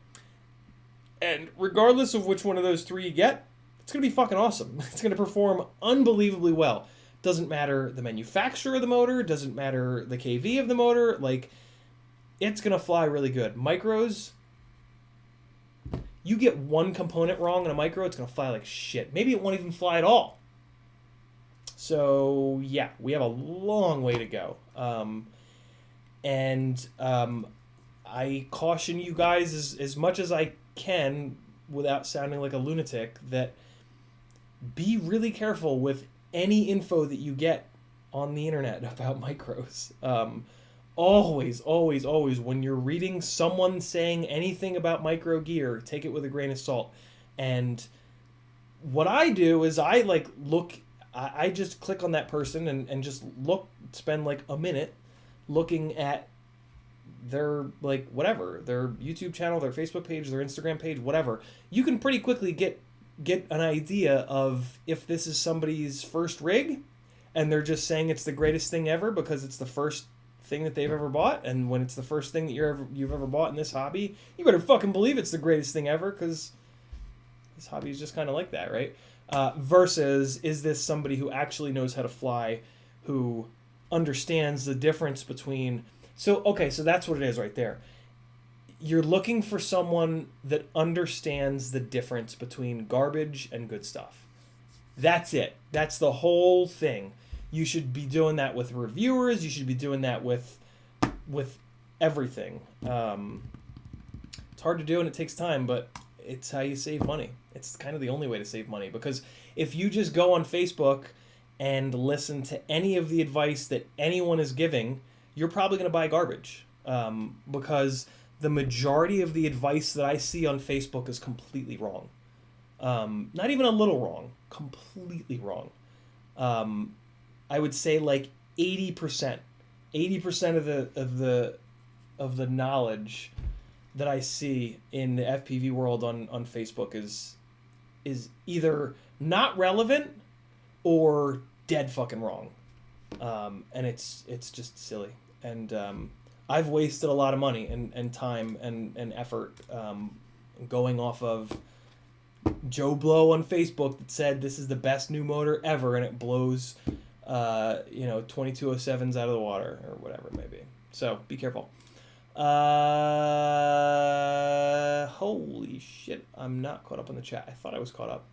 Speaker 1: And regardless of which one of those three you get, it's going to be fucking awesome. It's going to perform unbelievably well. Doesn't matter the manufacturer of the motor, doesn't matter the KV of the motor, like, it's going to fly really good. Micros, you get one component wrong in a micro, it's going to fly like shit. Maybe it won't even fly at all. So, yeah, we have a long way to go. I caution you guys as much as I can, without sounding like a lunatic, that be really careful with any info that you get on the internet about micros. Always, always, always, when you're reading someone saying anything about micro gear, take it with a grain of salt. And what I do is I just click on that person and just spend like a minute looking at their, like, whatever, their YouTube channel, their Facebook page, their Instagram page, whatever. You can pretty quickly get an idea of if this is somebody's first rig and they're just saying it's the greatest thing ever because it's the first thing that they've ever bought. And when it's the first thing that you've ever bought in this hobby, you better fucking believe it's the greatest thing ever, because this hobby is just kind of like that, right? Versus, is this somebody who actually knows how to fly, who understands the difference between... So that's what it is right there. You're looking for someone that understands the difference between garbage and good stuff. That's it. That's the whole thing. You should be doing that with reviewers. You should be doing that with everything. It's hard to do and it takes time, but it's how you save money. It's kind of the only way to save money, because if you just go on Facebook and listen to any of the advice that anyone is giving, you're probably going to buy garbage, because the majority of the advice that I see on Facebook is completely wrong. Not even a little wrong, completely wrong. I would say like 80% of the knowledge that I see in the FPV world on Facebook is either not relevant or dead fucking wrong. And it's just silly. And I've wasted a lot of money and time and effort going off of Joe Blow on Facebook that said this is the best new motor ever, and it blows 2207s out of the water or whatever it may be. So be careful. Holy shit, I'm not caught up on the chat. I thought I was caught up.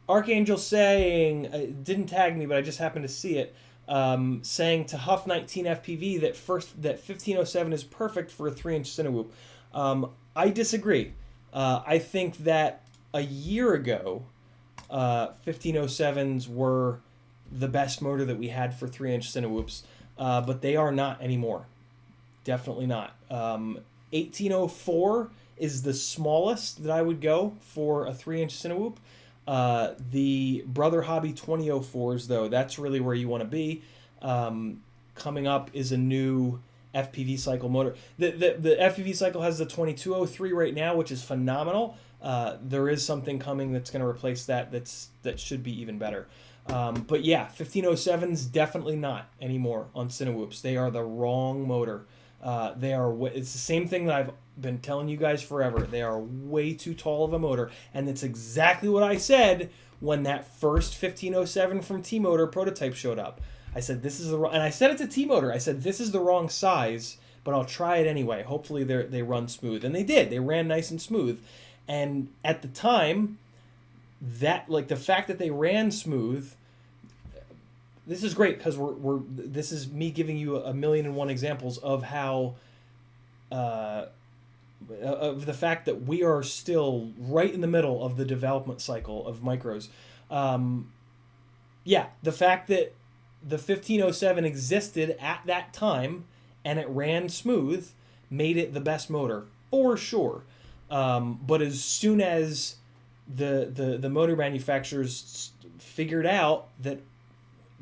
Speaker 1: Archangel saying, didn't tag me, but I just happened to see it, saying to Huff 19 FPV that 1507 is perfect for a 3-inch Cinewoop. I disagree. I think that a year ago, 1507s were the best motor that we had for 3-inch Cinewoops, but they are not anymore. Definitely not. 1804 is the smallest that I would go for a 3-inch Cinewoop. The Brother Hobby 2004s, though, that's really where you want to be. Coming up is a new FPV cycle motor. The FPV cycle has the 2203 right now, which is phenomenal. There is something coming that's going to replace that should be even better. But yeah, 1507s definitely not anymore on Cinewoops. They are the wrong motor. It's the same thing that I've been telling you guys forever. They are way too tall of a motor, and it's exactly what I said when that first 1507 from T-Motor prototype showed up. I said this is the wrong, and I said it's a T-Motor. I said this is the wrong size, but I'll try it anyway. Hopefully they run smooth, and they did. They ran nice and smooth, and at the time, the fact that they ran smooth. This is great because this is me giving you a million and one examples of how of the fact that we are still right in the middle of the development cycle of micros. The fact that the 1507 existed at that time and it ran smooth made it the best motor for sure. But as soon as the motor manufacturers figured out that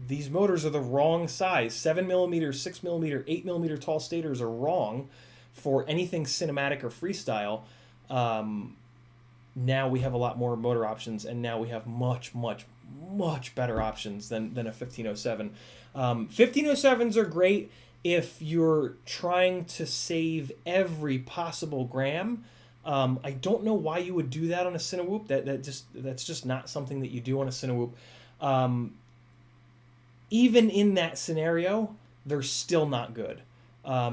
Speaker 1: these motors are the wrong size, 7mm, 6mm, 8mm tall stators are wrong for anything cinematic or freestyle. Now we have a lot more motor options, and now we have much, much, much better options than a 1507. 1507s are great if you're trying to save every possible gram. I don't know why you would do that on a Cinewoop. That's just not something that you do on a Cinewoop. Even in that scenario, they're still not good.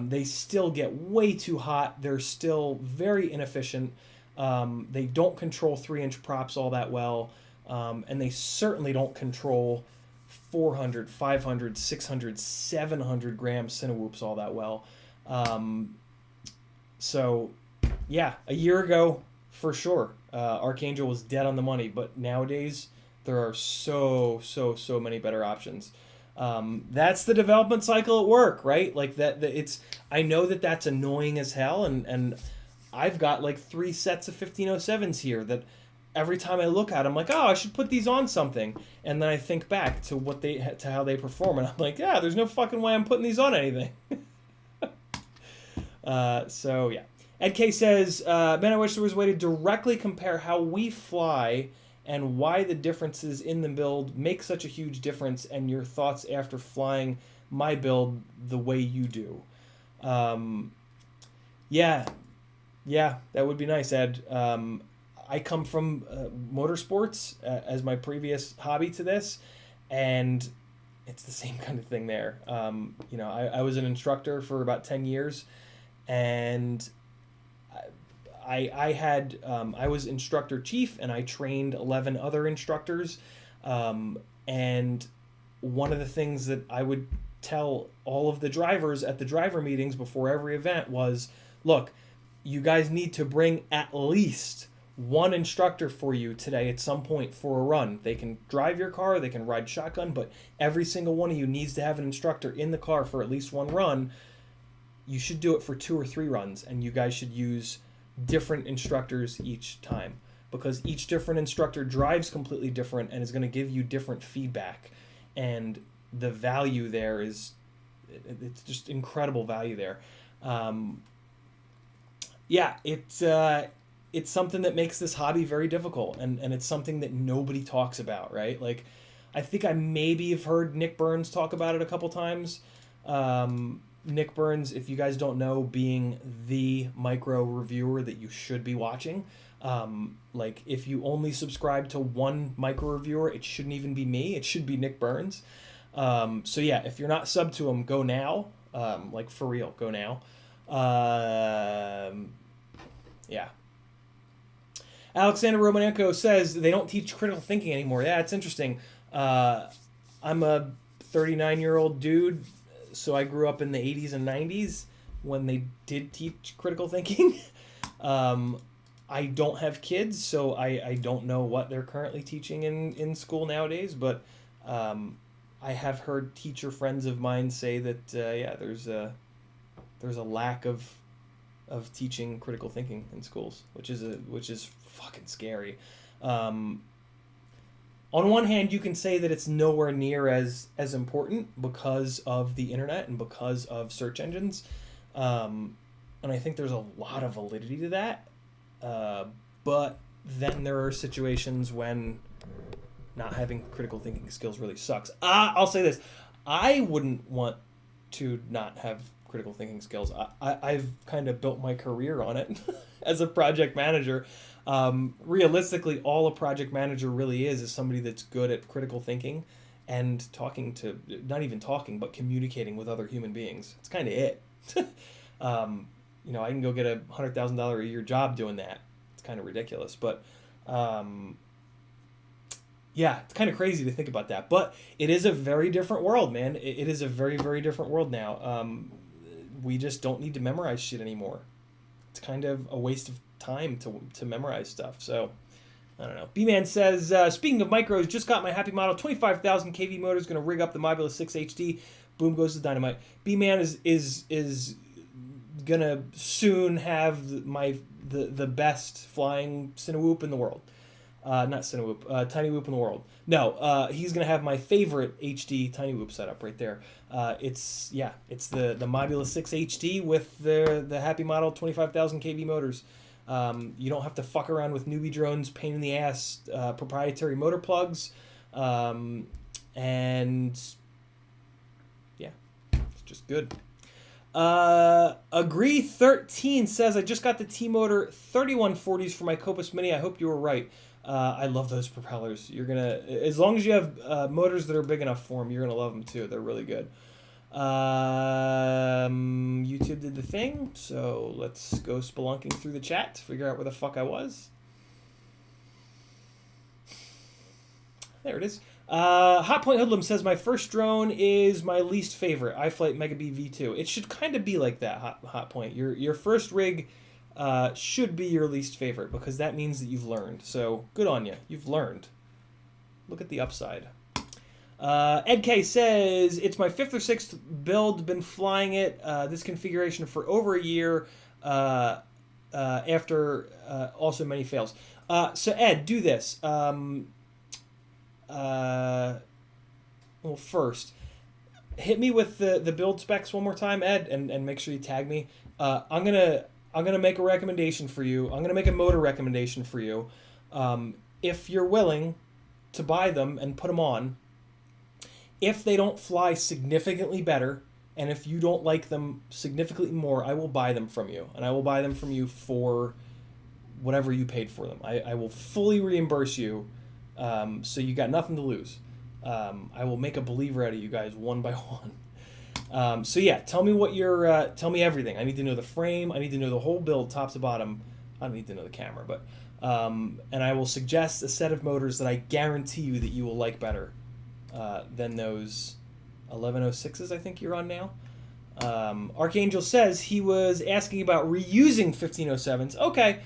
Speaker 1: They still get way too hot. They're still very inefficient. They don't control 3-inch props all that well. And they certainly don't control 400, 500, 600, 700 gram Cinewoops all that well. So, yeah, a year ago, for sure, Archangel was dead on the money. But nowadays, there are so many better options. That's the development cycle at work, right? Like it's. I know that that's annoying as hell, and I've got like 3 sets of 1507s here that every time I look at them, I'm like, oh, I should put these on something, and then I think back to how they perform, and I'm like, yeah, there's no fucking way I'm putting these on anything. So yeah, Ed K says, man, I wish there was a way to directly compare how we fly and why the differences in the build make such a huge difference, and your thoughts after flying my build the way you do. Yeah, that would be nice, Ed. I come from motorsports as my previous hobby to this, and it's the same kind of thing there. I was an instructor for about 10 years, and I was instructor chief, and I trained 11 other instructors. And one of the things that I would tell all of the drivers at the driver meetings before every event was, look, you guys need to bring at least one instructor for you today at some point for a run. They can drive your car, they can ride shotgun, but every single one of you needs to have an instructor in the car for at least one run. You should do it for 2 or 3 runs, and you guys should use different instructors each time, because each different instructor drives completely different and is going to give you different feedback, and the value there it's just incredible value there. It's something that makes this hobby very difficult, and it's something that nobody talks about, right? Like, I think I maybe have heard Nick Burns talk about it a couple times. Nick Burns, if you guys don't know, being the micro reviewer that you should be watching. Like, if you only subscribe to one micro reviewer, it shouldn't even be me. It should be Nick Burns. So yeah, if you're not subbed to him, go now. Like, for real, go now. Yeah. Alexander Romanenko says they don't teach critical thinking anymore. Yeah, it's interesting. I'm a 39-year-old dude, so I grew up in the 80s and 90s when they did teach critical thinking. I don't have kids, so I don't know what they're currently teaching in school nowadays, but I have heard teacher friends of mine say that, there's a lack of teaching critical thinking in schools, which is fucking scary. On one hand, you can say that it's nowhere near as important because of the internet and because of search engines, and I think there's a lot of validity to that. But then there are situations when not having critical thinking skills really sucks. I'll say this: I wouldn't want to not have critical thinking skills. I've kind of built my career on it as a project manager. Realistically, all a project manager really is somebody that's good at critical thinking and not even talking, but communicating with other human beings. It's kind of it. I can go get a $100,000 a year job doing that. It's kind of ridiculous, but it's kind of crazy to think about that. But it is a very different world, man. It is a very, very different world now. We just don't need to memorize shit anymore. It's kind of a waste of time to memorize stuff. So, I don't know. B-Man says, speaking of micros, just got my Happy Model 25,000 kV motor. Is going to rig up the Mobula 6 HD. Boom goes the dynamite. B-Man is going to soon have the best flying Cinewoop in the world. Not Cinewoop, Tiny Whoop in the world. No, he's going to have my favorite HD Tiny Whoop setup right there. It's the Mobula 6 HD with the Happy Model 25,000 kV motors. You don't have to fuck around with newbie drones, pain in the ass, proprietary motor plugs, and yeah, it's just good. Agree 13 says, I just got the T-Motor 3140s for my Copus Mini. I hope you were right. I love those propellers. You're gonna, as long as you have motors that are big enough for them, you're gonna love them too. They're really good. YouTube did the thing, so let's go spelunking through the chat to figure out where the fuck I was. There it is. Hot Point Hoodlum says, my first drone is my least favorite, iFlight Mega B V2. It should kind of be like that, Hot Point. Your first rig should be your least favorite, because that means that you've learned. So good on you. You've learned. Look at the upside. Ed K says, it's my 5th or 6th build, been flying it, this configuration for over a year, after also many fails. So Ed, do this. Well, first, hit me with the build specs one more time, Ed, and make sure you tag me. I'm gonna make a recommendation for you. I'm gonna make a motor recommendation for you. if you're willing to buy them and put them on, if they don't fly significantly better, and if you don't like them significantly more, I will buy them from you. And I will buy them from you for whatever you paid for them. I will fully reimburse you, so you got nothing to lose. I will make a believer out of you guys one by one. So yeah, tell me what your tell me everything. I need to know the frame. I need to know the whole build, top to bottom. I don't need to know the camera, but and I will suggest a set of motors that I guarantee you that you will like better than those 1106s I think you're on now. Archangel says he was asking about reusing 1507s. Okay.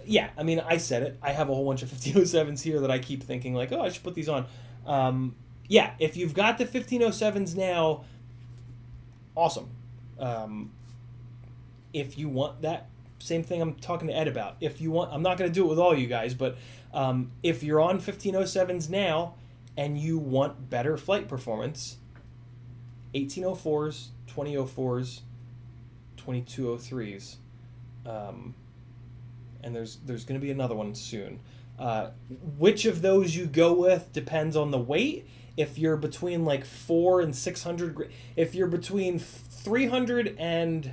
Speaker 1: Yeah, I mean, I said it. I have a whole bunch of 1507s here that I keep thinking like, oh, I should put these on. Yeah, if you've got the 1507s now, awesome. If you want that, same thing I'm talking to Ed about. If you want, I'm not going to do it with all you guys, but if you're on 1507s now and you want better flight performance, 1804s, 2004s, 2203s, and there's going to be another one soon. Which of those you go with depends on the weight. If you're between like 400 and 600, if you're between 300 and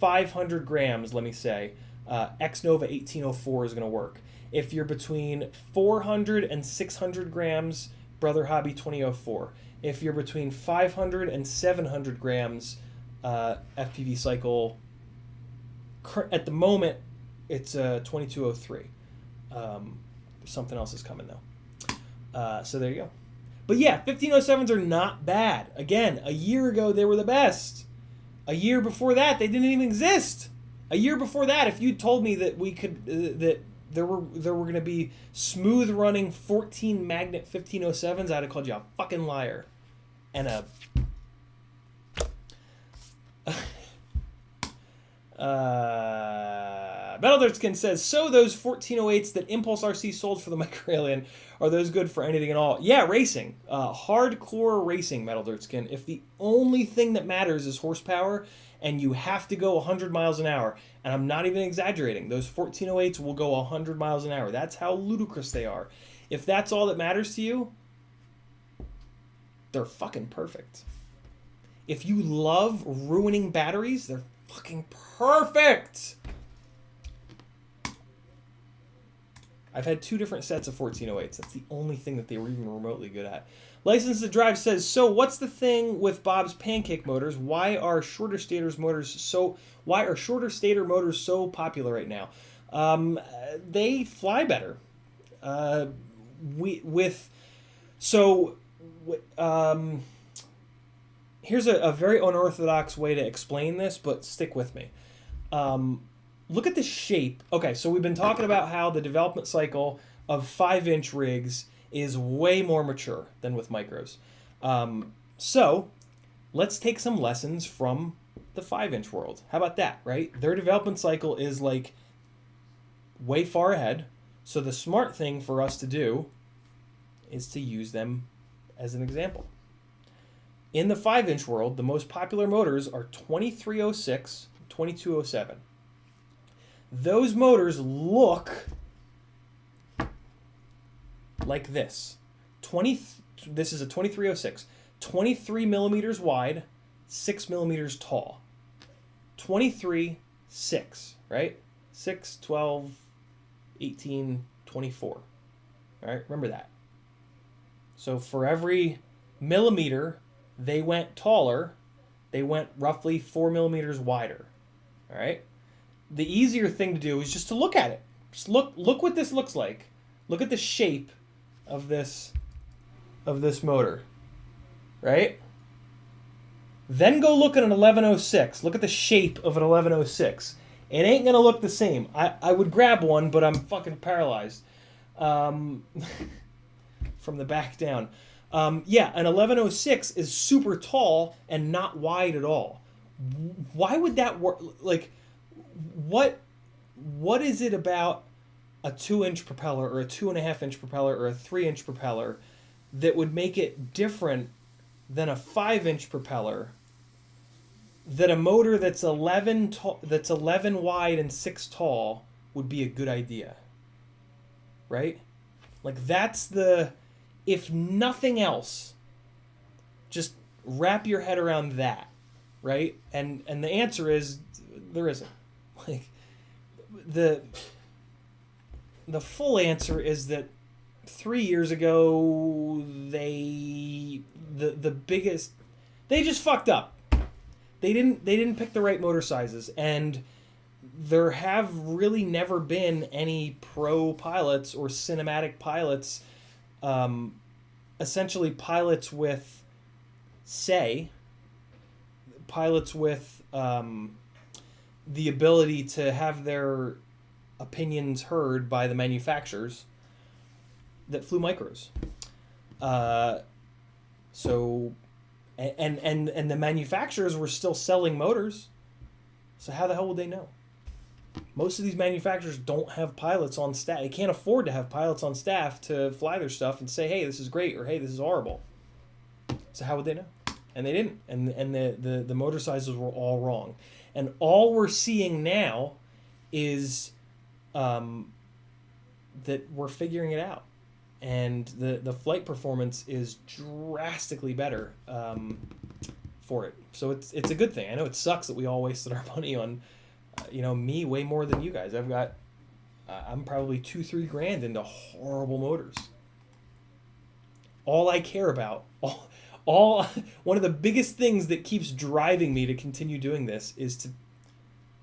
Speaker 1: 500 grams, let me say, X-Nova 1804 is going to work. If you're between 400 and 600 grams, Brother Hobby 2004. If you're between 500 and 700 grams, FPV Cycle, at the moment, it's a 2203. Something else is coming, though. So there you go. But yeah, 1507s are not bad. Again, a year ago, they were the best. A year before that, they didn't even exist. A year before that, if you told me that we could, that there were going to be smooth running 14 magnet 1507s, I'd have called you a fucking liar. And a Metal Dirt Skin says, so those 1408s that Impulse RC sold for the Micro Alien, are those good for anything at all? Yeah, racing. Hardcore racing, Metal Dirt Skin. If the only thing that matters is horsepower and you have to go 100 miles an hour, and I'm not even exaggerating, those 1408s will go 100 miles an hour. That's how ludicrous they are. If that's all that matters to you, they're fucking perfect. If you love ruining batteries, they're fucking perfect. I've had 2 different sets of 1408s. That's the only thing that they were even remotely good at. License to Drive says, so what's the thing with Bob's pancake motors? Why are shorter stator motors so popular right now? They fly better. Here's a very unorthodox way to explain this, but stick with me. Look at the shape. Okay, so we've been talking about how the development cycle of 5-inch rigs is way more mature than with micros. So let's take some lessons from the 5-inch world. How about that, right? Their development cycle is like way far ahead. So the smart thing for us to do is to use them as an example. In the 5-inch world, the most popular motors are 2306, 2207. Those motors look like this. This is a 2306. 23 millimeters wide, 6 millimeters tall. 23, 6, right? 6, 12, 18, 24. All right, remember that. So for every millimeter they went taller, they went roughly 4 millimeters wider. All right? The easier thing to do is just to look at it. Just look what this looks like. Look at the shape of this motor. Right? Then go look at an 1106. Look at the shape of an 1106. It ain't going to look the same. I would grab one, but I'm fucking paralyzed. From the back down. Yeah, an 1106 is super tall and not wide at all. Why would that work? Like, what is it about a 2-inch propeller or a 2.5-inch propeller or a 3-inch propeller that would make it different than a 5-inch propeller, that a motor that's 11 wide and 6 tall would be a good idea? right? Like that's the, if nothing else, just wrap your head around that, right? And the answer is there isn't. Like the full answer is that 3 years ago the biggest, they just fucked up. They didn't pick the right motor sizes, and there have really never been any pro pilots or cinematic pilots, essentially pilots with pilots with the ability to have their opinions heard by the manufacturers that flew micros. So, and the manufacturers were still selling motors. So how the hell would they know? Most of these manufacturers don't have pilots on staff. They can't afford to have pilots on staff to fly their stuff and say, hey, this is great, or hey, this is horrible. So how would they know? And they didn't. And the motor sizes were all wrong. And all we're seeing now is that we're figuring it out. And the flight performance is drastically better for it. So it's a good thing. I know it sucks that we all wasted our money on, me way more than you guys. I'm probably $2-3 grand into horrible motors. All I care about, all one of the biggest things that keeps driving me to continue doing this is to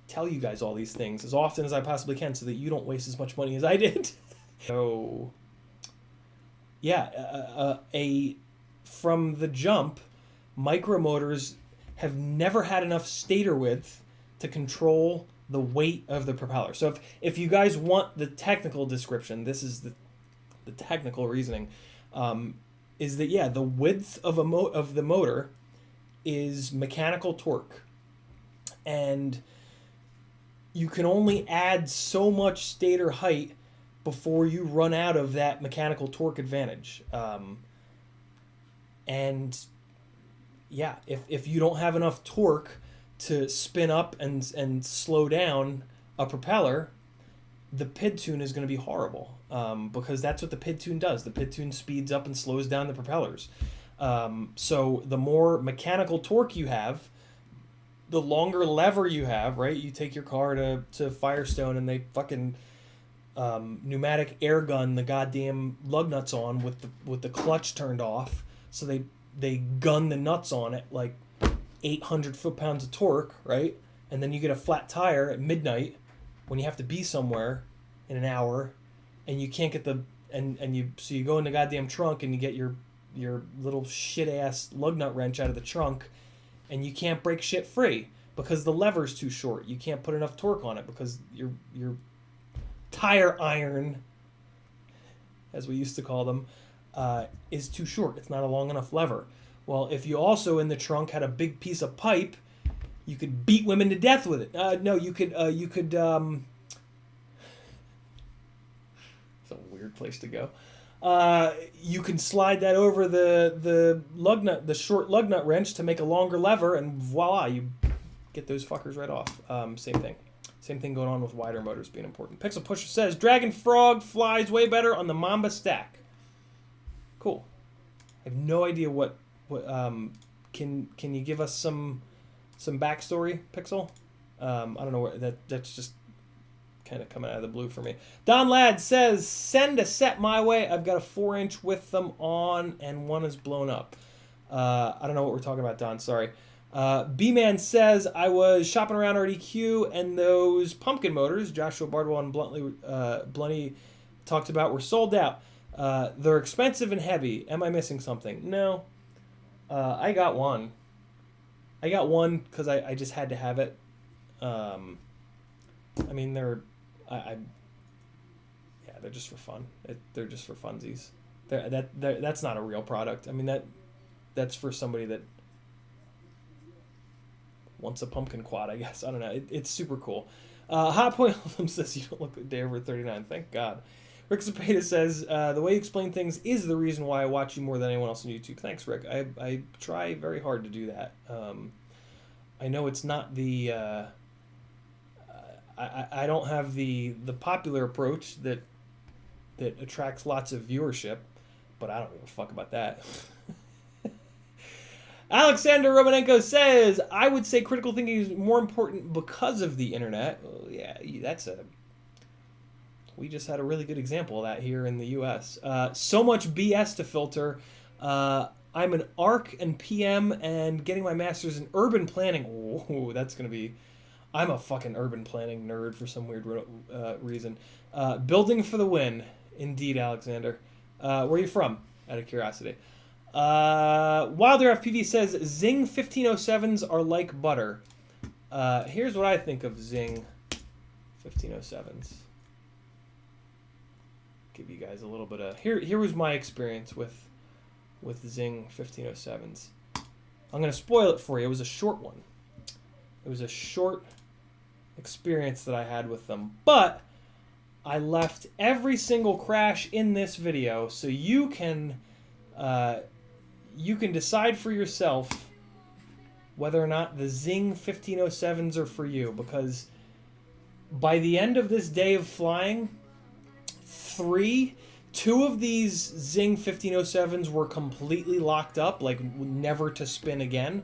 Speaker 1: tell you guys all these things as often as I possibly can so that you don't waste as much money as I did. So, yeah, from the jump, micromotors have never had enough stator width to control the weight of the propeller. So if you guys want the technical description, this is the technical reasoning, is that, yeah, the width of the motor is mechanical torque. And you can only add so much stator height before you run out of that mechanical torque advantage. And yeah, if you don't have enough torque to spin up and slow down a propeller, the PID tune is going to be horrible, because that's what the PID tune does. The PID tune speeds up and slows down the propellers. So the more mechanical torque you have, the longer lever you have, right? You take your car to Firestone and they fucking pneumatic air gun the goddamn lug nuts on with the clutch turned off. So they gun the nuts on it like 800 foot-pounds of torque, right? And then you get a flat tire at midnight when you have to be somewhere in an hour, and you can't get so you go in the goddamn trunk and you get your little shit-ass lug nut wrench out of the trunk, and you can't break shit free because the lever's too short. You can't put enough torque on it because your tire iron, as we used to call them, is too short. It's not a long enough lever. Well, if you also in the trunk had a big piece of pipe, you could beat women to death with it. No, you could. It's a weird place to go. You can slide that over the lug nut, the short lug nut wrench to make a longer lever, and voila, you get those fuckers right off. Same thing. Same thing going on with wider motors being important. Pixel Pusher says Dragon Frog flies way better on the Mamba stack. Cool. I have no idea what can you give us some backstory, Pixel? I don't know where that's just kind of coming out of the blue for me. Don Ladd says send a set my way. I've got a 4-inch with them on and one is blown up. I don't know what we're talking about, Don. Sorry. B-Man says I was shopping around RDQ and those pumpkin motors Joshua Bardwell and Blunty talked about were sold out. They're expensive and heavy. Am I missing something? No. I got one. I got one because I just had to have it. I mean, they're just for fun. They're just for funsies. That's not a real product. I mean, that's for somebody that wants a pumpkin quad, I guess. I don't know. It's super cool. Hot Point Album says you don't look a day over 39. Thank God. Rick Zapata says, the way you explain things is the reason why I watch you more than anyone else on YouTube. Thanks, Rick. I try very hard to do that. I know it's not the... I don't have the popular approach that that attracts lots of viewership, but I don't give a fuck about that. Alexander Romanenko says, I would say critical thinking is more important because of the internet. Well, yeah, we just had a really good example of that here in the U.S. So much BS to filter. I'm an ARC and PM and getting my master's in urban planning. Whoa, that's going to be... I'm a fucking urban planning nerd for some weird reason. Building for the win. Indeed, Alexander. Where are you from, out of curiosity? Wilder FPV says, Zing 1507s are like butter. Here's what I think of Zing 1507s. Give you guys a little bit of... Here was my experience with Zing 1507s. I'm going to spoil it for you. It was a short one. It was a short experience that I had with them. But I left every single crash in this video so you can decide for yourself whether or not the Zing 1507s are for you. Because by the end of this day of flying, two of these Zing 1507s were completely locked up, like never to spin again.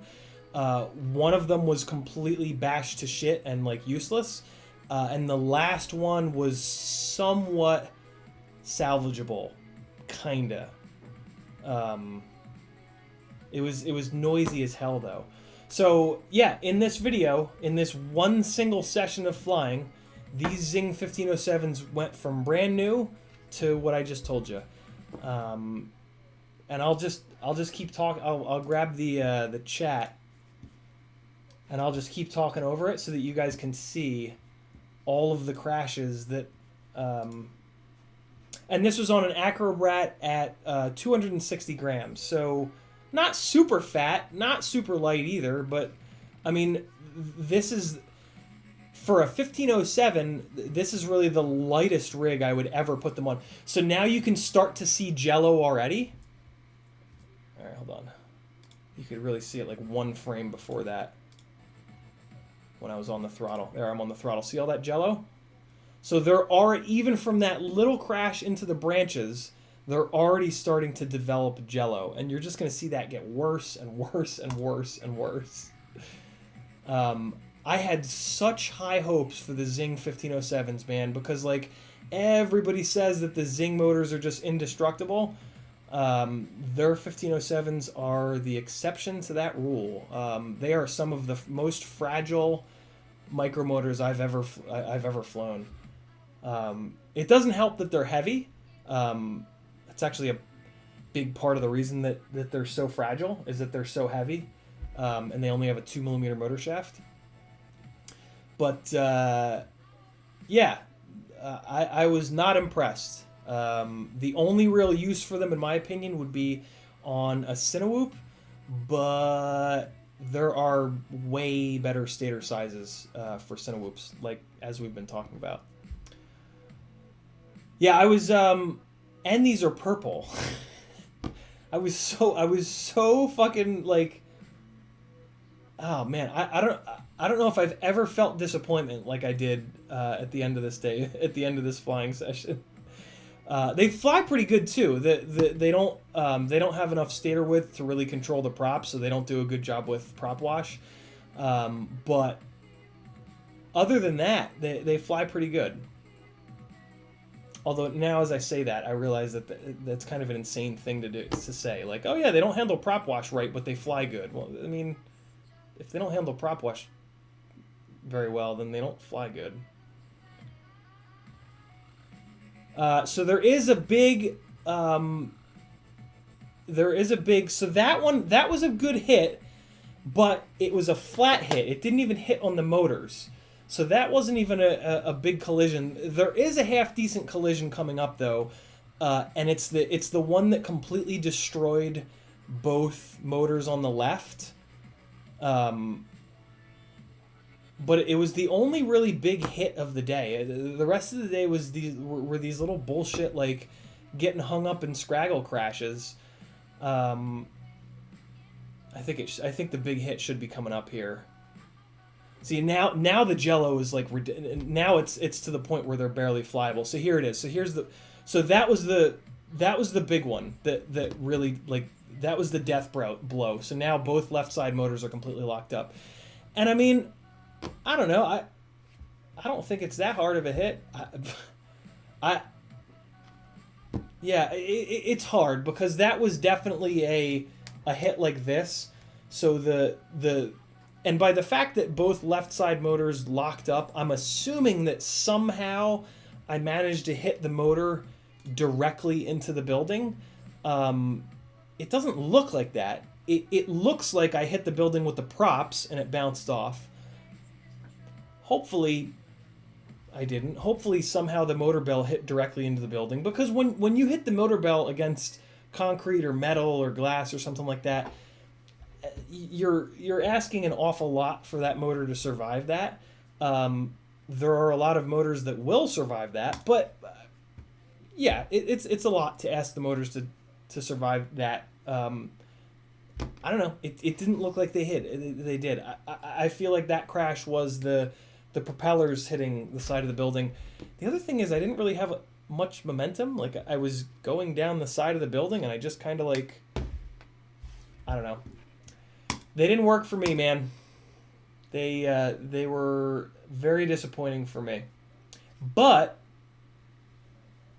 Speaker 1: One of them was completely bashed to shit and like useless. And the last one was somewhat salvageable, kinda. It was noisy as hell though. So yeah, in this video, in this one single session of flying, these Zing 1507s went from brand new to what I just told you. And I'll just keep talking. I'll grab the chat, and I'll just keep talking over it so that you guys can see all of the crashes that. And this was on an Acrobrat at 260 grams, so not super fat, not super light either. But I mean, this is. For a 1507, this is really the lightest rig I would ever put them on. So now you can start to see jello already. All right, hold on. You could really see it like one frame before that when I was on the throttle. There, I'm on the throttle. See all that jello? So there are, even from that little crash into the branches, they're already starting to develop jello. And you're just going to see that get worse and worse and worse and worse. I had such high hopes for the Zing 1507s, man, because like everybody says that the Zing motors are just indestructible. Their 1507s are the exception to that rule. They are some of the most fragile micromotors I've ever flown. It doesn't help that they're heavy. It's actually a big part of the reason that they're so fragile is that they're so heavy, and they only have a 2mm motor shaft. But, yeah, I was not impressed. The only real use for them, in my opinion, would be on a Cinewoop, but there are way better stator sizes for Cinewoops, like, as we've been talking about. Yeah, I was, and these are purple. I was so fucking, like, oh, man, I don't know if I've ever felt disappointment like I did at the end of this day, at the end of this flying session. They fly pretty good too. They don't have enough stator width to really control the props, so they don't do a good job with prop wash. But other than that, they fly pretty good. Although now, as I say that, I realize that that's kind of an insane thing to say. Like, oh yeah, they don't handle prop wash right, but they fly good. Well, I mean, if they don't handle prop wash very well, then they don't fly good. So there is a big, so that was a good hit, but it was a flat hit. It didn't even hit on the motors. So that wasn't even a big collision. There is a half decent collision coming up though, and it's the one that completely destroyed both motors on the left. But it was the only really big hit of the day. The rest of the day were these little bullshit, like, getting hung up in Scraggle crashes. I think the big hit should be coming up here. See, now the jello is like, now it's to the point where they're barely flyable. So here it is. So that was the big one that really, like, that was the death blow. So now both left side motors are completely locked up. And I mean, I don't know. I don't think it's that hard of a hit. Yeah, it's hard because that was definitely a hit like this. So and by the fact that both left side motors locked up, I'm assuming that somehow I managed to hit the motor directly into the building. It doesn't look like that. It looks like I hit the building with the props and it bounced off. Hopefully I didn't. Hopefully somehow the motor bell hit directly into the building, because when you hit the motor bell against concrete or metal or glass or something like that, you're asking an awful lot for that motor to survive that. There are a lot of motors that will survive that, but yeah, it's a lot to ask the motors to survive that. I don't know. It didn't look like they hit. They did. I feel like that crash was the propellers hitting the side of the building. The other thing is I didn't really have much momentum. Like, I was going down the side of the building and I just kind of, like, I don't know. They didn't work for me, man. They were very disappointing for me. But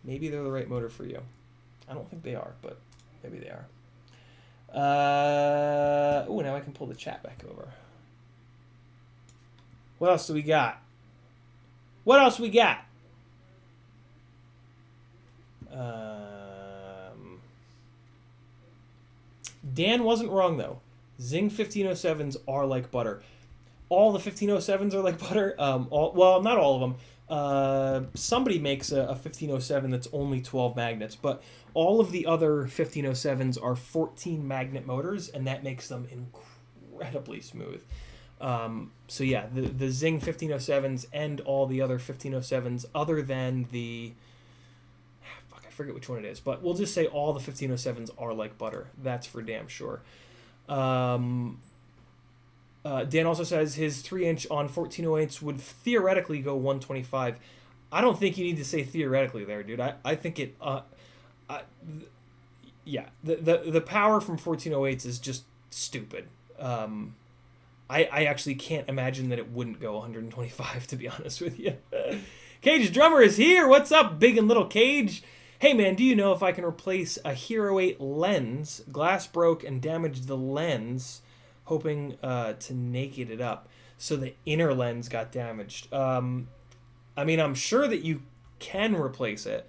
Speaker 1: maybe they're the right motor for you. I don't think they are, but maybe they are. Oh, now I can pull the chat back over. What else do we got? What else we got? Dan wasn't wrong, though. Zing 1507s are like butter. All the 1507s are like butter. Well, not all of them. Somebody makes a 1507 that's only 12 magnets, but all of the other 1507s are 14 magnet motors, and that makes them incredibly smooth. So yeah, the Zing 1507s and all the other 1507s, other than the, I forget which one it is, but we'll just say all the 1507s are like butter. That's for damn sure. Dan also says his 3-inch on 1408s would theoretically go 125. I don't think you need to say theoretically there, dude. I think it. Yeah, the power from 1408s is just stupid. I actually can't imagine that it wouldn't go 125, to be honest with you. Cage Drummer is here. What's up, big and little Cage? Hey, man, do you know if I can replace a Hero 8 lens? Glass broke and damaged the lens, hoping to naked it up. So the inner lens got damaged. I mean, I'm sure that you can replace it.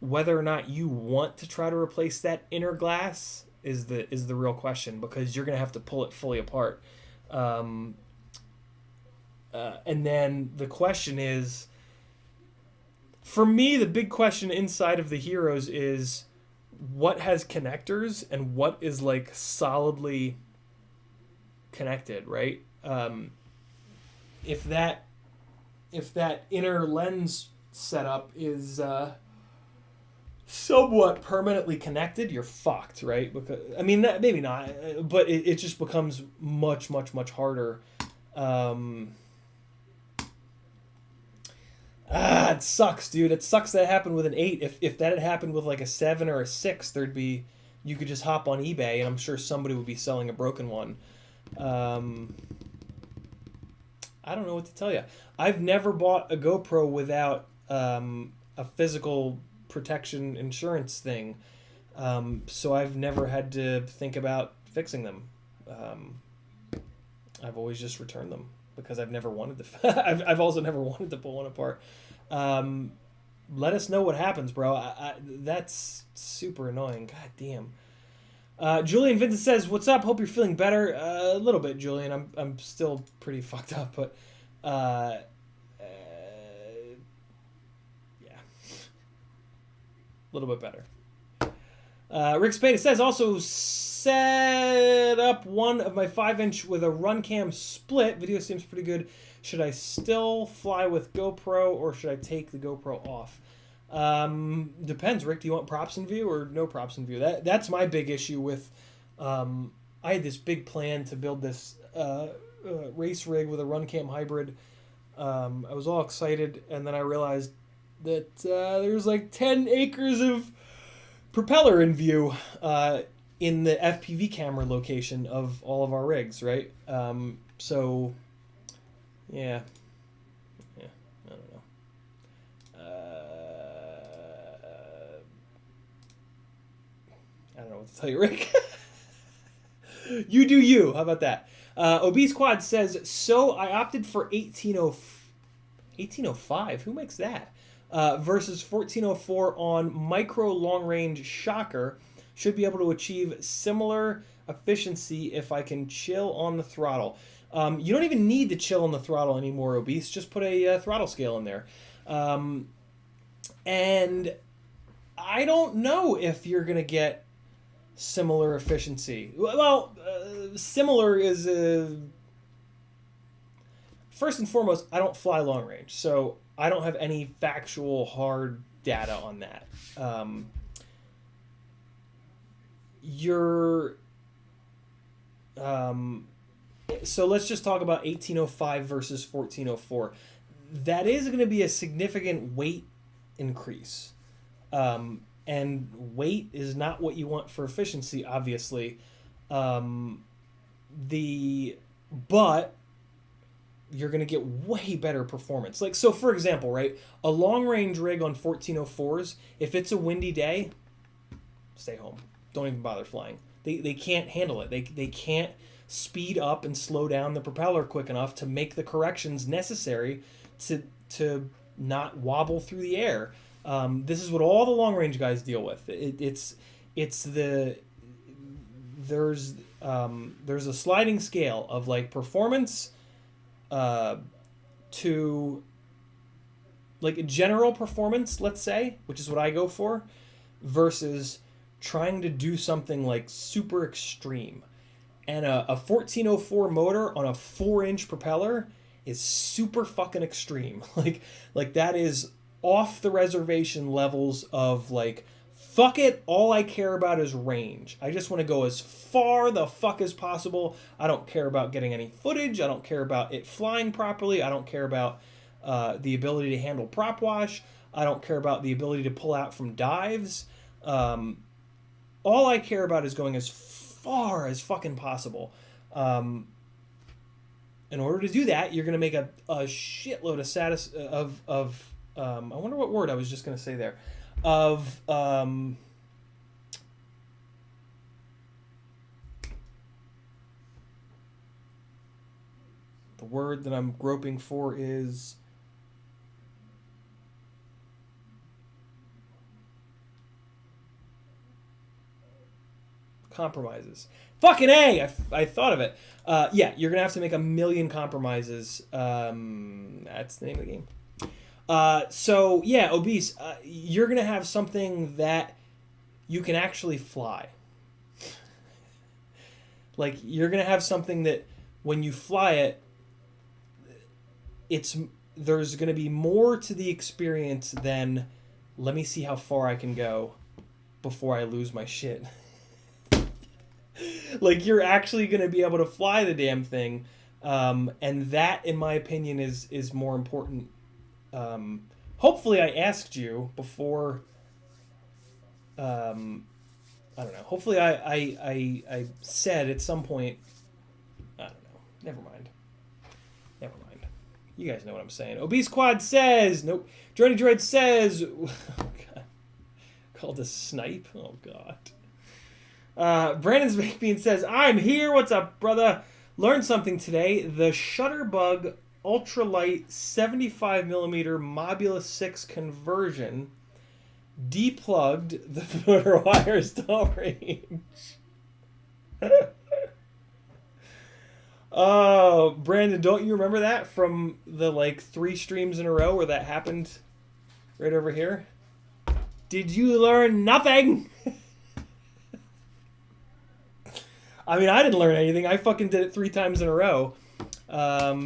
Speaker 1: Whether or not you want to try to replace that inner glass is the real question, because you're going to have to pull it fully apart. And then the question is, for me, the big question inside of the Heroes is what has connectors and what is, like, solidly connected, right? If that inner lens setup is somewhat permanently connected, you're fucked, right? Because I mean, maybe not, but it just becomes much harder. It sucks, dude. It sucks that happened with an 8. If that had happened with like a 7 or a 6, you could just hop on eBay and I'm sure somebody would be selling a broken one. I don't know what to tell you. I've never bought a GoPro without a physical protection insurance thing, so I've never had to think about fixing them. I've always just returned them because I've never wanted to. I've also never wanted to pull one apart. Let us know what happens, bro. That's super annoying. God damn. Julian Vincent says, "What's up? Hope you're feeling better." A little bit, Julian. I'm still pretty fucked up, but yeah, a little bit better. Rick Spada says, also set up one of my 5-inch with a run cam split. Video seems pretty good. Should I still fly with GoPro or should I take the GoPro off? Depends, Rick. Do you want props in view or no props in view? That's my big issue with. I had this big plan to build this race rig with a run cam hybrid. I was all excited, and then I realized that there's like 10 acres of propeller in view in the FPV camera location of all of our rigs, right? So, yeah. Yeah, I don't know. I don't know what to tell you, Rick. You do you. How about that? Obese Quad says, so I opted for 1805. Who makes that? Versus 1404 on micro long range shocker. Should be able to achieve similar efficiency if I can chill on the throttle. You don't even need to chill on the throttle anymore, Obese. Just put a throttle scale in there. And I don't know if you're going to get similar efficiency. Well, similar is first and foremost, I don't fly long range, so I don't have any factual hard data on that. So let's just talk about 1805 versus 1404. That is going to be a significant weight increase. And weight is not what you want for efficiency, obviously. But you're going to get way better performance. Like, so for example, right, a long range rig on 1404s, if it's a windy day, stay home. Don't even bother flying. They can't handle it. They can't speed up and slow down the propeller quick enough to make the corrections necessary to not wobble through the air. This is what all the long range guys deal with. There's a sliding scale of like performance to like a general performance, let's say, which is what I go for, versus trying to do something like super extreme. And a 1404 motor on a 4-inch propeller is super fucking extreme. Like that is off the reservation levels of like, fuck it, all I care about is range. I just want to go as far the fuck as possible. I don't care about getting any footage. I don't care about it flying properly. I don't care about the ability to handle prop wash. I don't care about the ability to pull out from dives. All I care about is going as far as fucking possible. In order to do that, you're going to make a shitload of I wonder what word I was just going to say there. Of the word that I'm groping for is compromises. Fucking A! I thought of it. Yeah, you're going to have to make 1 million compromises. That's the name of the game. So, yeah, Obese, you're going to have something that you can actually fly. Like, you're going to have something that when you fly it, there's going to be more to the experience than, let me see how far I can go before I lose my shit. Like, you're actually going to be able to fly the damn thing. And that, in my opinion, is more important. Hopefully I asked you before, I don't know. Hopefully I said at some point, I don't know. Never mind. You guys know what I'm saying. Obese Quad says, nope. Journey Dread says, oh God. Called a snipe? Oh God. Brandon's Bakbean says, I'm here. What's up, brother? Learned something today. The Shutterbug ultralight 75mm Mobula 6 conversion deplugged the motor wires to range. Oh, Brandon, don't you remember that from the like 3 streams in a row where that happened right over here? Did you learn nothing? I mean, I didn't learn anything. I fucking did it 3 times in a row. Yeah,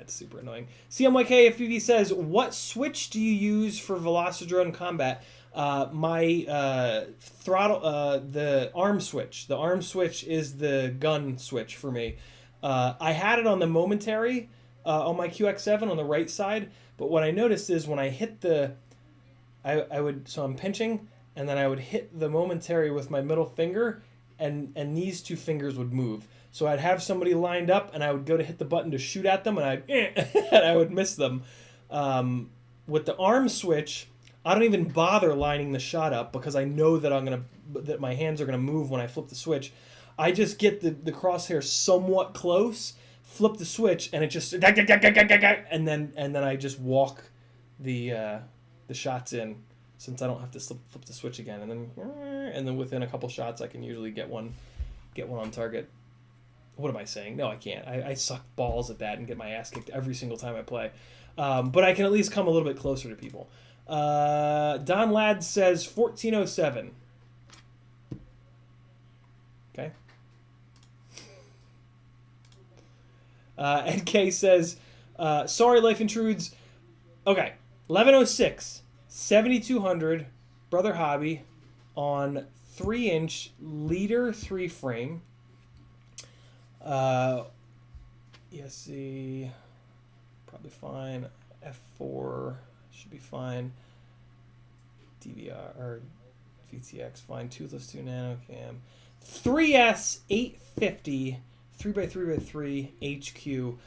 Speaker 1: it's super annoying. CMYKFPV says, what switch do you use for Velocidrone combat? My throttle, the arm switch. The arm switch is the gun switch for me. I had it on the momentary on my QX7 on the right side, but what I noticed is when I hit the so I'm pinching, and then I would hit the momentary with my middle finger, and these two fingers would move. So I'd have somebody lined up, and I would go to hit the button to shoot at them, and and I would miss them. With the arm switch, I don't even bother lining the shot up because I know that my hands are gonna move when I flip the switch. I just get the crosshair somewhat close, flip the switch, and it just and then I just walk the shots in, since I don't have to flip the switch again, and then within a couple shots I can usually get one on target. What am I saying? No, I can't. I suck balls at that and get my ass kicked every single time I play. But I can at least come a little bit closer to people. Don Ladd says 1407. Okay. Ed K says, sorry, Life Intrudes. Okay. 1106, 7200, Brother Hobby on 3-inch leader 3-frame. ESC, probably fine. F4 should be fine. DVR or VTX fine. Toothless 2 nano cam. 3S 850 3x3x3 HQ.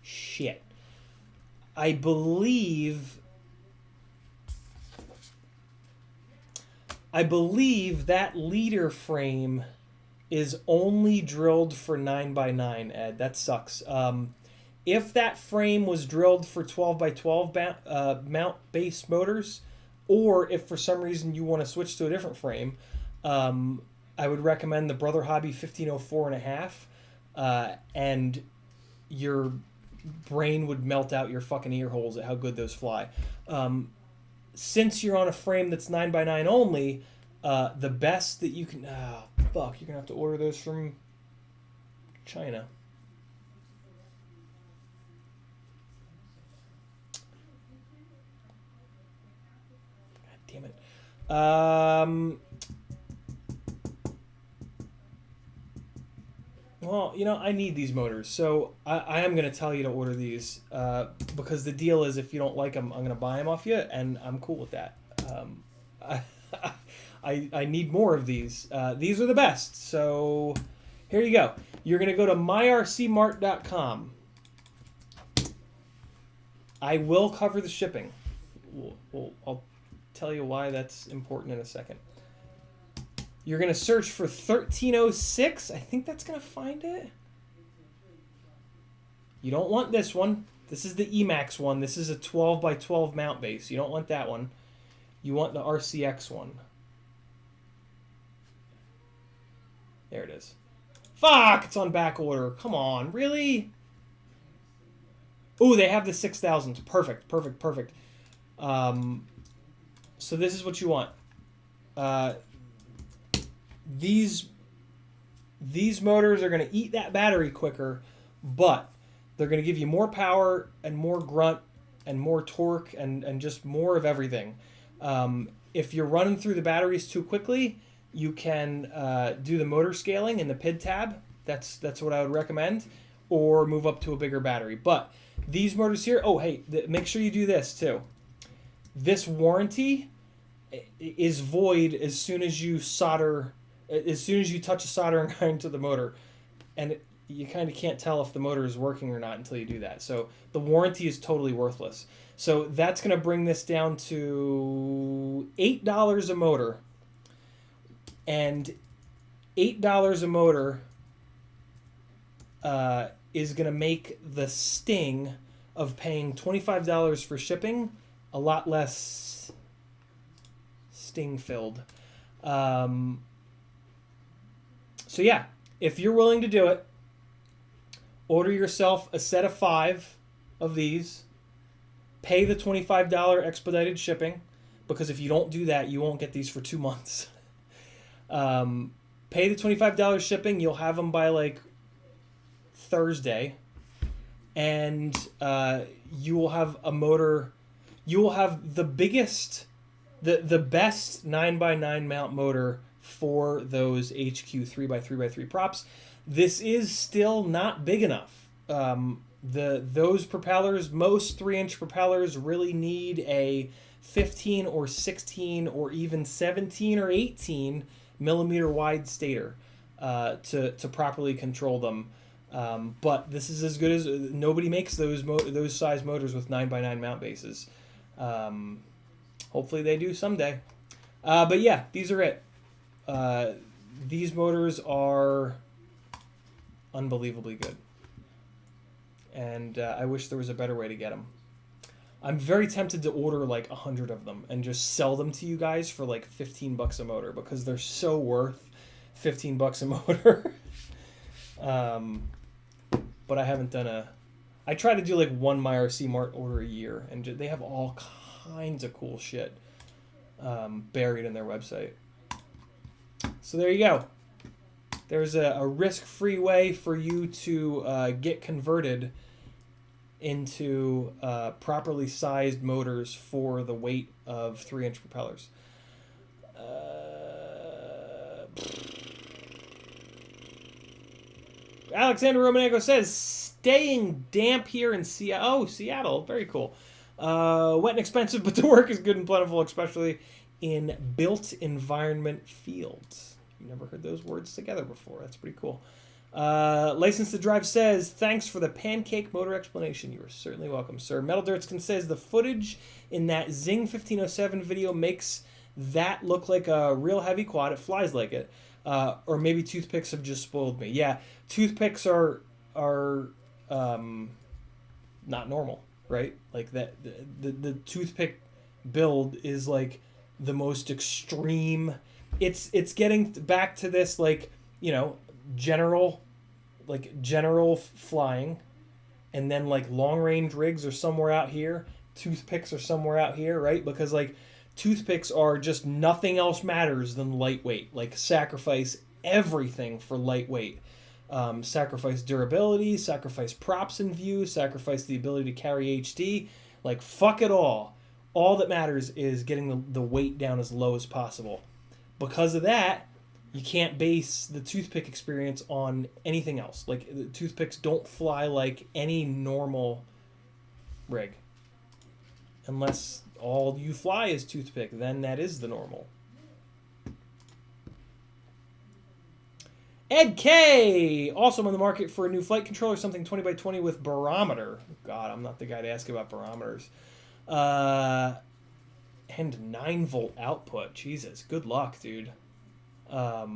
Speaker 1: Shit. I believe that leader frame is only drilled for 9x9, Ed. That sucks. If that frame was drilled for 12x12 mount base motors, or if for some reason you want to switch to a different frame, I would recommend the Brother Hobby 1504.5, and your brain would melt out your fucking ear holes at how good those fly. Since you're on a frame that's 9x9 only, the best that you can... you're going to have to order those from China. God damn it. Well, I need these motors, so I am going to tell you to order these, because the deal is if you don't like them, I'm going to buy them off you, and I'm cool with that. I need more of these. These are the best, so here you go. You're going to go to myrcmart.com. I will cover the shipping. I'll tell you why that's important in a second. You're going to search for 1306. I think that's going to find it. You don't want this one. This is the Emax one. This is a 12x12 mount base. You don't want that one. You want the RCX one. There it is. Fuck! It's on back order. Come on. Really? Ooh, they have the 6000s. Perfect. So this is what you want. These motors are going to eat that battery quicker, but they're going to give you more power and more grunt and more torque and just more of everything. If you're running through the batteries too quickly, you can do the motor scaling in the PID tab. That's what I would recommend, or move up to a bigger battery. But these motors here, make sure you do this too. This warranty is void as soon as you solder. As soon as you touch a soldering iron to the motor, and you kind of can't tell if the motor is working or not until you do that. So the warranty is totally worthless. So that's going to bring this down to $8 a motor. And $8 a motor is going to make the sting of paying $25 for shipping a lot less sting-filled. So yeah, if you're willing to do it, order yourself a set of 5 of these. Pay the $25 expedited shipping, because if you don't do that, you won't get these for 2 months. Pay the $25 shipping. You'll have them by like Thursday, and you will have a motor. You will have the biggest, the best 9x9 mount motor for those HQ 3x3x3 props. This is still not big enough. those propellers, most 3-inch propellers really need a 15 or 16 or even 17 or 18 millimeter wide stator to properly control them. But this is as good as nobody makes those size motors with 9x9 mount bases. Hopefully they do someday. But yeah, these are it. These motors are unbelievably good. And I wish there was a better way to get them. I'm very tempted to order like 100 of them and just sell them to you guys for like $15 a motor because they're so worth $15 a motor. But I haven't done I try to do like one MyRC Mart order a year, and they have all kinds of cool shit buried in their website. So there you go. There's a risk-free way for you to get converted into properly sized motors for the weight of 3-inch propellers. Alexander Romanego says, staying damp here in Seattle. Oh, Seattle. Very cool. Wet and expensive, but the work is good and plentiful, especially in built environment fields. You've never heard those words together before. That's pretty cool. License to Drive says, thanks for the pancake motor explanation. You are certainly welcome, sir. Metal Dirtskin says, the footage in that Zing 1507 video makes that look like a real heavy quad. It flies like it. Or maybe toothpicks have just spoiled me. Yeah, toothpicks are not normal, right? Like that the toothpick build is like the most extreme. It's getting back to this, like, you know, general flying, and then like long range rigs are somewhere out here, toothpicks are somewhere out here, right? Because like toothpicks are just nothing else matters than lightweight. Like sacrifice everything for lightweight. Sacrifice durability, sacrifice props in view, sacrifice the ability to carry HD. Like fuck it all. All that matters is getting the weight down as low as possible. Because of that, you can't base the toothpick experience on anything else. Like, the toothpicks don't fly like any normal rig. Unless all you fly is toothpick, then that is the normal. Ed K! Also on the market for a new flight controller, something 20x20 with barometer. God, I'm not the guy to ask about barometers. And 9-volt output. Jesus, good luck, dude. Yeah,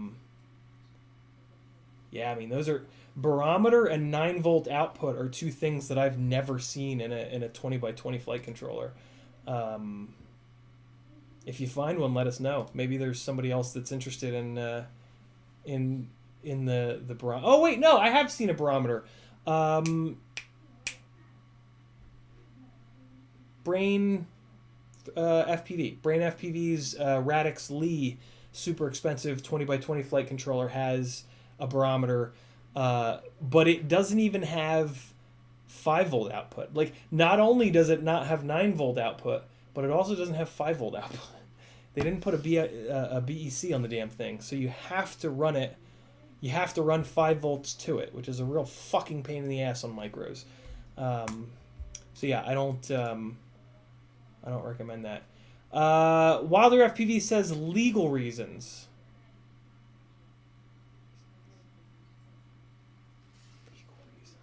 Speaker 1: I mean, those are barometer and 9-volt output are two things that I've never seen in a 20x20 flight controller. If you find one, let us know. Maybe there's somebody else that's interested in the barometer. Oh wait, no, I have seen a barometer. Brain FPV. Brain FPV's Radix Lee super expensive 20x20 flight controller has a barometer, but it doesn't even have 5-volt output. Like, not only does it not have 9-volt output, but it also doesn't have 5-volt output. They didn't put a BEC on the damn thing, so you have to run it. You have to run 5 volts to it, which is a real fucking pain in the ass on micros. So yeah, I don't recommend that. Wilder FPV says legal reasons. Legal reasons.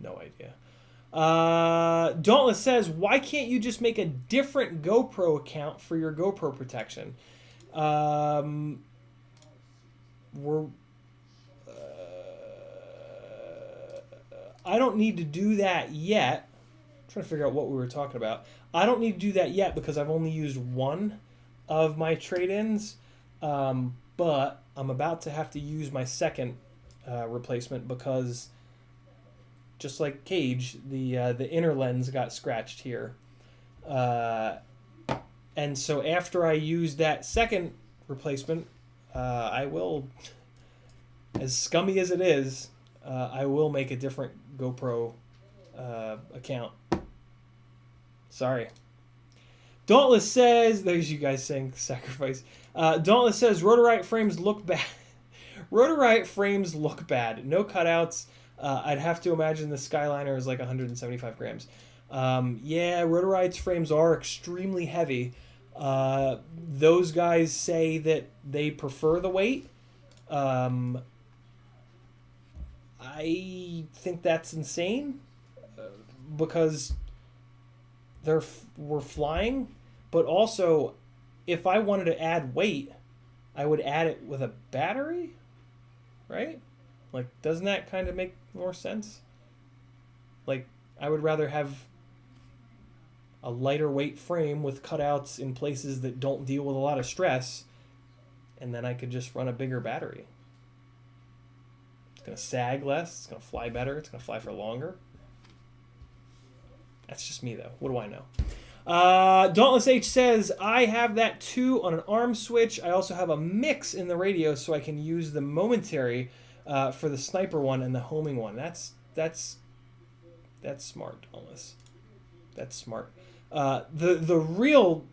Speaker 1: No idea. Dauntless says, why can't you just make a different GoPro account for your GoPro protection? I don't need to do that yet. I'm trying to figure out what we were talking about. I don't need to do that yet because I've only used one of my trade-ins, but I'm about to have to use my second replacement because, just like Cage, the inner lens got scratched here. And so after I use that second replacement, I will, as scummy as it is, I will make a different GoPro account. Sorry. Dauntless says, there's you guys saying sacrifice. Dauntless says, Rotorite frames look bad. Rotorite frames look bad. No cutouts. I'd have to imagine the Skyliner is like 175 grams. Yeah, Rotorite's frames are extremely heavy. Those guys say that they prefer the weight. I think that's insane because we're flying, but also if I wanted to add weight, I would add it with a battery, right? Like, doesn't that kind of make more sense? Like, I would rather have a lighter weight frame with cutouts in places that don't deal with a lot of stress, and then I could just run a bigger battery. It's going to sag less, it's going to fly better, it's going to fly for longer. That's just me, though. What do I know? Dauntless H says, I have that too on an ARM switch. I also have a mix in the radio so I can use the momentary for the sniper one and the homing one. That's smart, Dauntless. That's smart. The real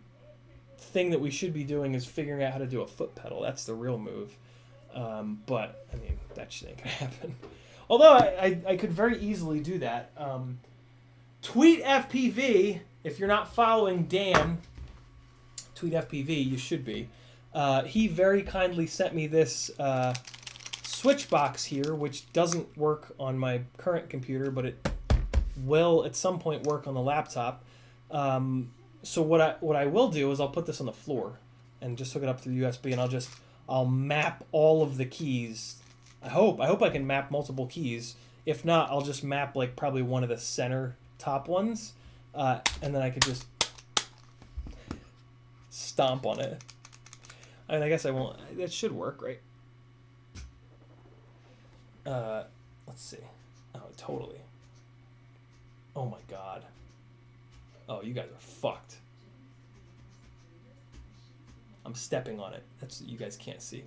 Speaker 1: thing that we should be doing is figuring out how to do a foot pedal. That's the real move. But, I mean, that shit ain't gonna happen. Although I could very easily do that. CiottiFPV, if you're not following Dan, CiottiFPV, you should be. He very kindly sent me this switch box here, which doesn't work on my current computer, but it will at some point work on the laptop. So what I will do is I'll put this on the floor and just hook it up through USB, and I'll map all of the keys. I hope I can map multiple keys. If not, I'll just map like probably one of the center top ones, and then I could just stomp on it. I mean, I guess I won't. That should work, right? Let's see. Oh, totally. Oh my god. Oh, you guys are fucked. I'm stepping on it. That's what you guys can't see.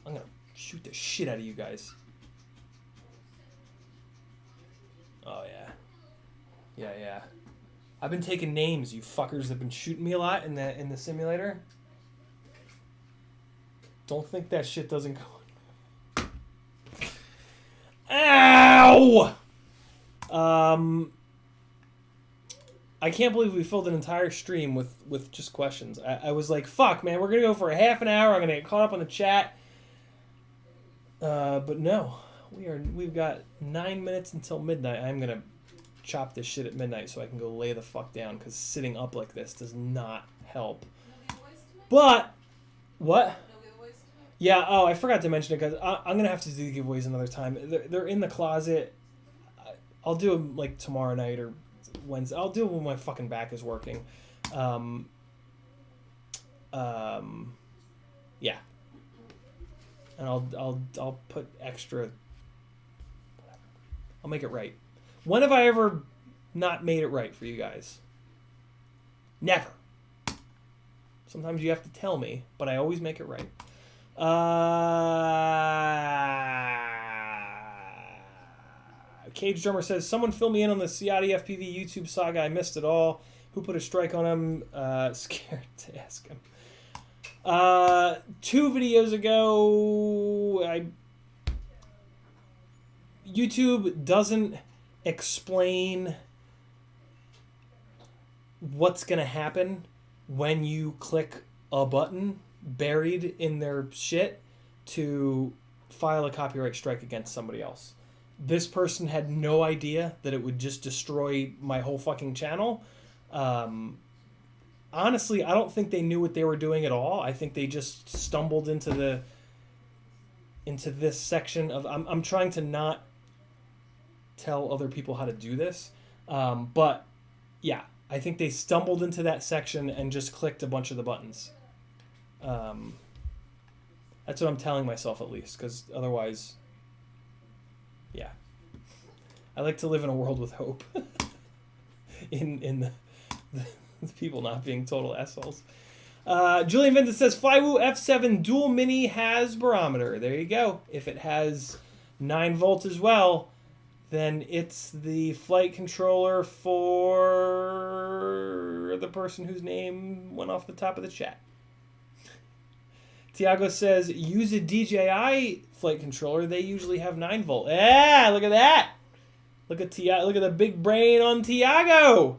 Speaker 1: I'm gonna shoot the shit out of you guys. Oh yeah. Yeah. I've been taking names, you fuckers have been shooting me a lot in the simulator. Don't think that shit doesn't go. Ow! I can't believe we filled an entire stream with just questions. I was like, fuck, man, we're gonna go for a half an hour. I'm gonna get caught up on the chat. But no, we've got 9 minutes until midnight. I'm gonna chop this shit at midnight so I can go lay the fuck down, because sitting up like this does not help. But what? Yeah. Oh, I forgot to mention it because I'm gonna have to do the giveaways another time. They're in the closet. I'll do them like tomorrow night or Wednesday. I'll do it when my fucking back is working. Yeah. And I'll put extra. I'll make it right. When have I ever not made it right for you guys? Never. Sometimes you have to tell me, but I always make it right. Cage Drummer says, someone fill me in on the CiottiFPV YouTube saga. I missed it all. Who put a strike on him? Scared to ask him. 2 videos ago, YouTube doesn't explain what's going to happen when you click a button buried in their shit to file a copyright strike against somebody else. This person had no idea that it would just destroy my whole fucking channel. Honestly, I don't think they knew what they were doing at all. I think they just stumbled into this section of... I'm trying to not tell other people how to do this. But, yeah, I think they stumbled into that section and just clicked a bunch of the buttons. That's what I'm telling myself, at least, because otherwise... Yeah. I like to live in a world with hope. in the people not being total assholes. Julian Vincent says, Flywoo F7 dual mini has barometer. There you go. If it has 9 volt as well, then it's the flight controller for the person whose name went off the top of the chat. Tiago says, use a DJI flight controller. They usually have 9 volt. Yeah, look at that. Look at Look at the big brain on Tiago.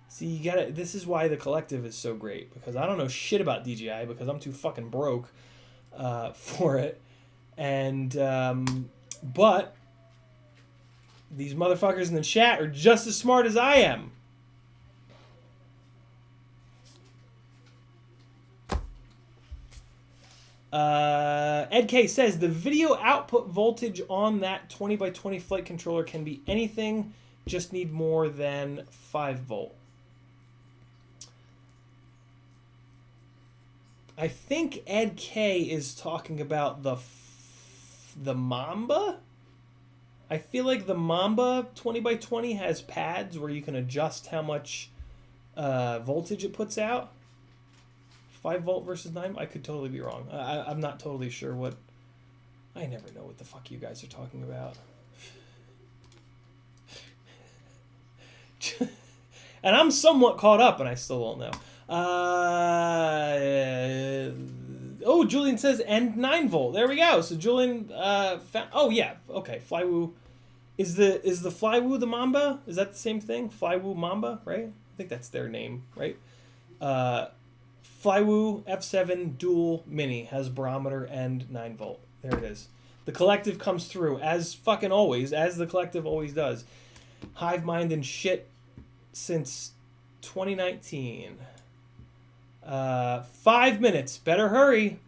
Speaker 1: See, you gotta. This is why the collective is so great, because I don't know shit about DJI because I'm too fucking broke for it, and but these motherfuckers in the chat are just as smart as I am. Ed K says the video output voltage on that 20x20 flight controller can be anything, just need more than 5 volt. I think Ed K is talking about the Mamba. I feel like the Mamba 20x20 has pads where you can adjust how much voltage it puts out. 5 volt versus 9. I could totally be wrong. I'm not totally sure what. I never know what the fuck you guys are talking about. And I'm somewhat caught up, and I still don't know. Oh, Julian says and 9 volt. There we go. So Julian found. Oh yeah. Okay. Flywoo. Is the Flywoo the Mamba? Is that the same thing? Flywoo Mamba, right? I think that's their name, right? Flywoo F7 Dual Mini has barometer and 9 volt. There it is. The collective comes through as fucking always, as the collective always does. Hive mind and shit since 2019. 5 minutes. Better hurry.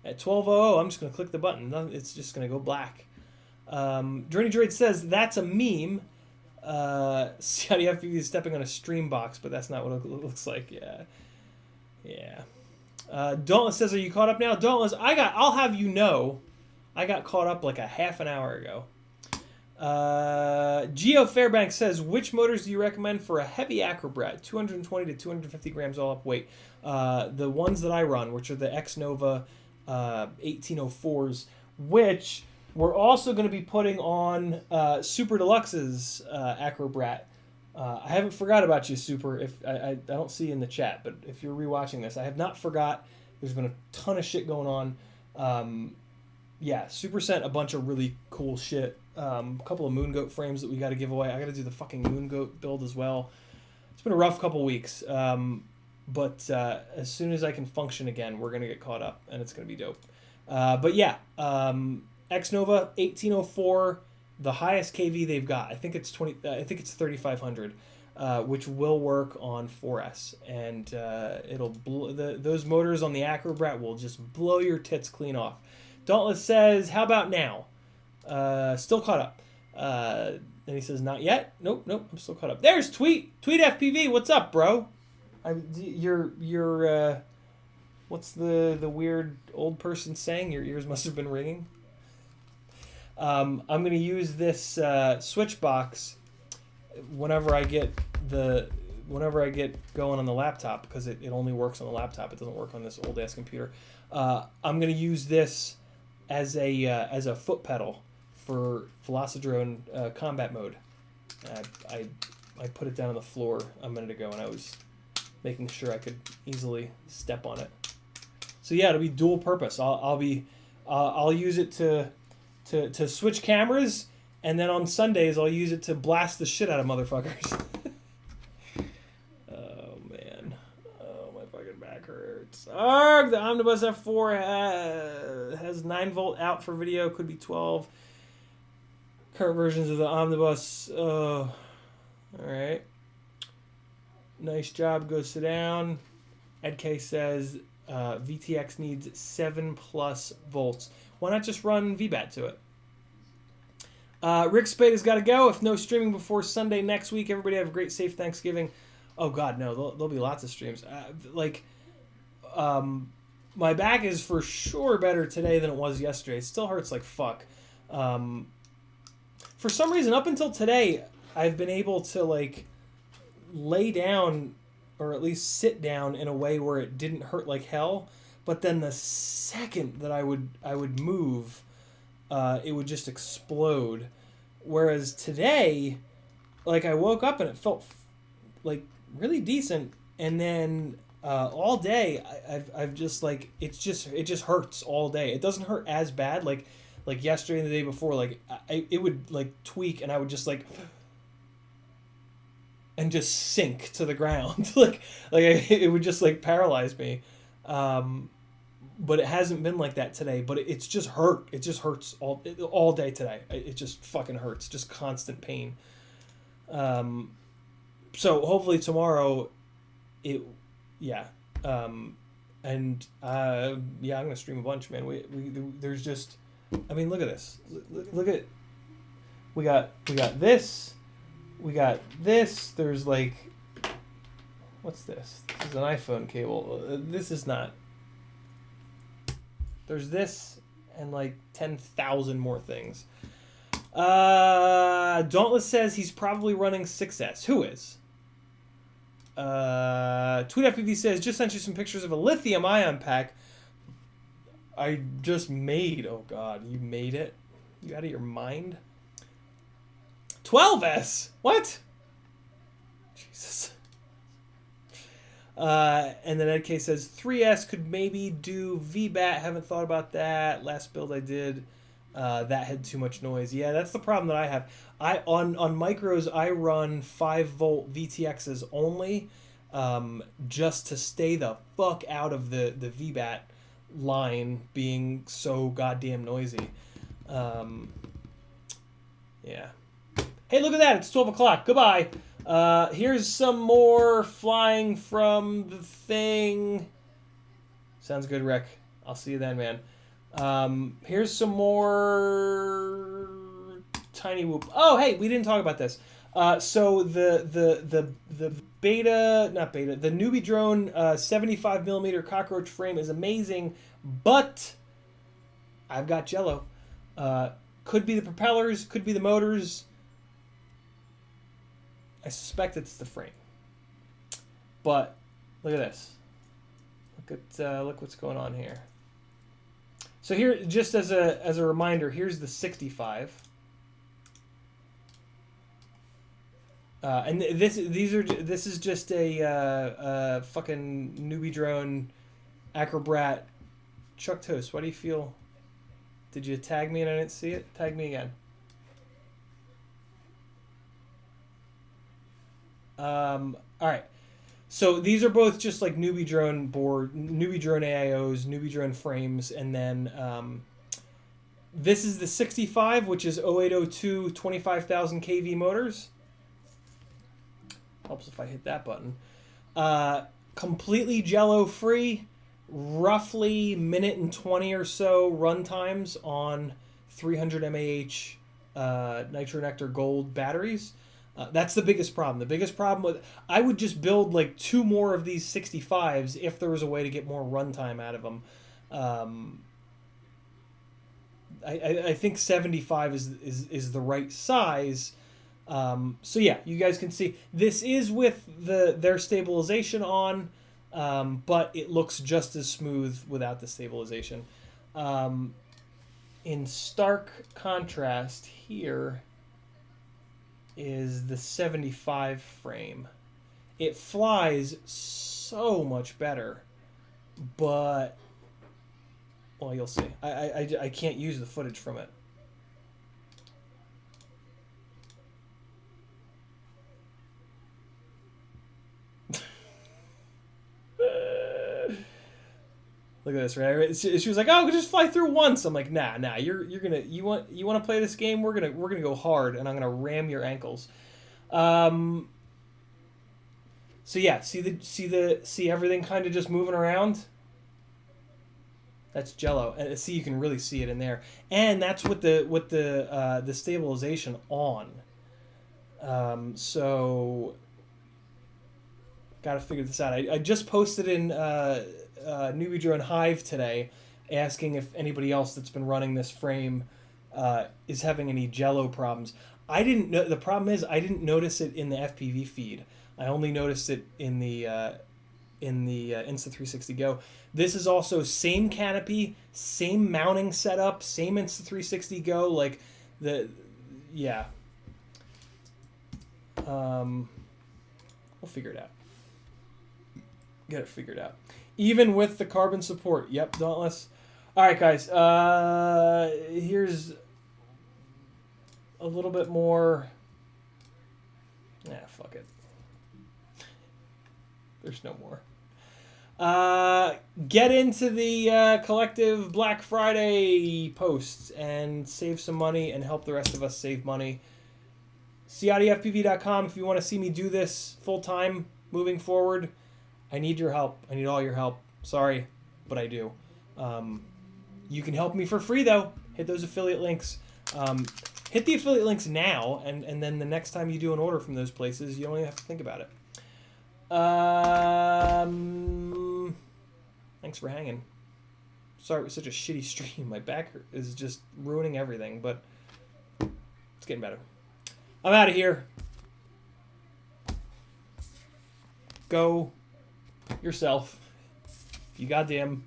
Speaker 1: At 12:00, I'm just gonna click the button. It's just gonna go black. Journey Droid says that's a meme. CiottiFPV is stepping on a stream box, but that's not what it looks like. Yeah. Dauntless says, "Are you caught up now?" Dauntless, I'll have you know, I got caught up like a half an hour ago. Geo Fairbanks says, "Which motors do you recommend for a heavy acrobat? 220 to 250 grams all up weight." The ones that I run, which are the X-Nova 1804s, which we're also going to be putting on Super Deluxe's Acrobrat. I haven't forgot about you, Super. If I don't see you in the chat, but if you're rewatching this, I have not forgot. There's been a ton of shit going on. Yeah, Super sent a bunch of really cool shit. A couple of Moon Goat frames that we got to give away. I got to do the fucking Moon Goat build as well. It's been a rough couple weeks. But as soon as I can function again, we're going to get caught up, and it's going to be dope. But yeah, X-Nova 1804, the highest KV they've got. I think it's 3500, which will work on 4S, and it'll those motors on the Acrobrat will just blow your tits clean off. Dauntless says, "How about now?" Still caught up. Then he says, "Not yet." Nope. I'm still caught up. There's Tweet FPV. What's up, bro? You're what's the weird old person saying? Your ears must have been ringing. I'm gonna use this switch box whenever I get going on the laptop, because it only works on the laptop. It doesn't work on this old ass computer. I'm gonna use this as a foot pedal for Velocidrone combat mode. I put it down on the floor a minute ago, and I was making sure I could easily step on it. So yeah, it'll be dual purpose. I'll use it to switch cameras, and then on Sundays I'll use it to blast the shit out of motherfuckers. Oh man, oh my fucking back hurts. Arg! The Omnibus F4 has 9 volt out for video, could be 12. Current versions of the Omnibus. Oh, all right. Nice job. Go sit down. Ed K says VTX needs 7+ volts. Why not just run VBAT to it? Rick Spade has got to go. If no streaming before Sunday next week, everybody have a great, safe Thanksgiving. Oh, God, no. There'll be lots of streams. My back is for sure better today than it was yesterday. It still hurts like fuck. For some reason, up until today, I've been able to, lay down, or at least sit down in a way where it didn't hurt like hell. But then the second that I would move, it would just explode. Whereas today, I woke up and it felt really decent, and then all day I've just like it just hurts all day. It doesn't hurt as bad like yesterday and the day before. Like it would like tweak and I would just like and just sink to the ground. like it would just like paralyze me. But it hasn't been like that today. But it's just hurt. It just hurts all day today. It just fucking hurts. Just constant pain. So hopefully tomorrow, yeah. I'm gonna stream a bunch, man. There's just, I mean, look at this. Look at, we got this. We got this. There's like, what's this? This is an iPhone cable. This is not. There's this and like 10,000 more things. Dauntless says he's probably running 6S. Who is? TweetFPV says, just sent you some pictures of a lithium ion pack I just made. Oh God, you made it? You out of your mind? 12S? What? Jesus. And then EdK says 3S could maybe do VBAT. Haven't thought about that. Last build I did, that had too much noise. Yeah, that's the problem that I have. On micros I run 5-volt VTXs only, just to stay the fuck out of the VBAT line being so goddamn noisy. Yeah. Hey, look at that! It's 12 o'clock. Goodbye. Here's some more flying from the thing. Sounds good, Rick. I'll see you then, man. Here's some more Cinewoop. Oh, hey, we didn't talk about this. So the beta, not beta, the Newbie drone 75mm cockroach frame is amazing, but I've got Jello. Could be the propellers, could be the motors. I suspect it's the frame. But look at this. Look what's going on here. So here, just as a reminder, here's the 65. And this is just a fucking Newbie drone Acrobrat. Chuck Toast, what do you feel? Did you tag me and I didn't see it? Tag me again. All right. So these are both just like Newbie drone board, Newbie drone AIOs, Newbie drone frames, and then this is the 65, which is 0802 25,000 kV motors. Helps if I hit that button. Completely Jello free, roughly minute and 20 or so run times on 300 mAh Nitro Nectar Gold batteries. That's the biggest problem. The biggest problem with, I would just build like 2 more of these 65s if there was a way to get more runtime out of them. I think 75 is the right size. So yeah, you guys can see this is with their stabilization on, but it looks just as smooth without the stabilization. In stark contrast here is the 75 frame. It flies so much better, but, well, you'll see. I can't use the footage from it. Look at this, right? She was like, "Oh, just fly through once." I'm like, "Nah. You want to play this game? We're gonna go hard, and I'm gonna ram your ankles." So yeah, see everything kind of just moving around. That's Jello, and see, you can really see it in there, and that's with the stabilization on. So gotta figure this out. I just posted in Newbie Drone Hive today, asking if anybody else that's been running this frame is having any Jello problems. I didn't know. The problem is I didn't notice it in the FPV feed. I only noticed it in the Insta360 Go. This is also same canopy, same mounting setup, same Insta360 Go. Like yeah. We'll figure it out.
Speaker 2: get it figured out. Even with the carbon support. Yep, Dauntless. All right, guys. Here's a little bit more. Fuck it. There's no more. Get into the collective Black Friday posts and save some money and help the rest of us save money. CiottiFPV.com if you want to see me do this full time moving forward. I need your help. I need all your help. Sorry, but I do. You can help me for free though. Hit those affiliate links. Hit the affiliate links now, and then the next time you do an order from those places, you don't even have to think about it. Thanks for hanging. Sorry it was such a shitty stream. My back is just ruining everything, but it's getting better. I'm out of here. Go yourself. You goddamn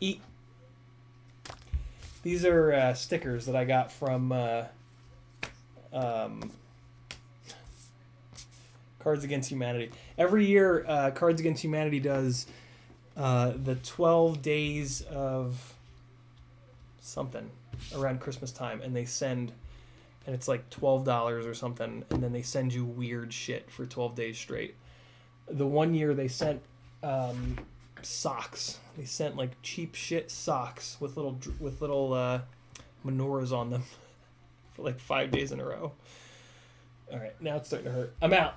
Speaker 2: eat. These are stickers that I got from Cards Against Humanity. Every year, Cards Against Humanity does the 12 days of something around Christmas time, and they send, and it's like $12 or something, and then they send you weird shit for 12 days straight. The one year they sent socks. They sent like cheap shit socks with little menorahs on them for like 5 days in a row. All right, now it's starting to hurt. I'm out.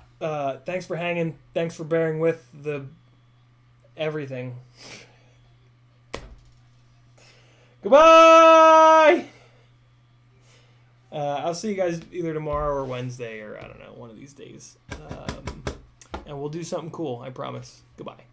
Speaker 2: Thanks for hanging. Thanks for bearing with the everything. Goodbye! I'll see you guys either tomorrow or Wednesday or I don't know, one of these days. And we'll do something cool, I promise. Goodbye.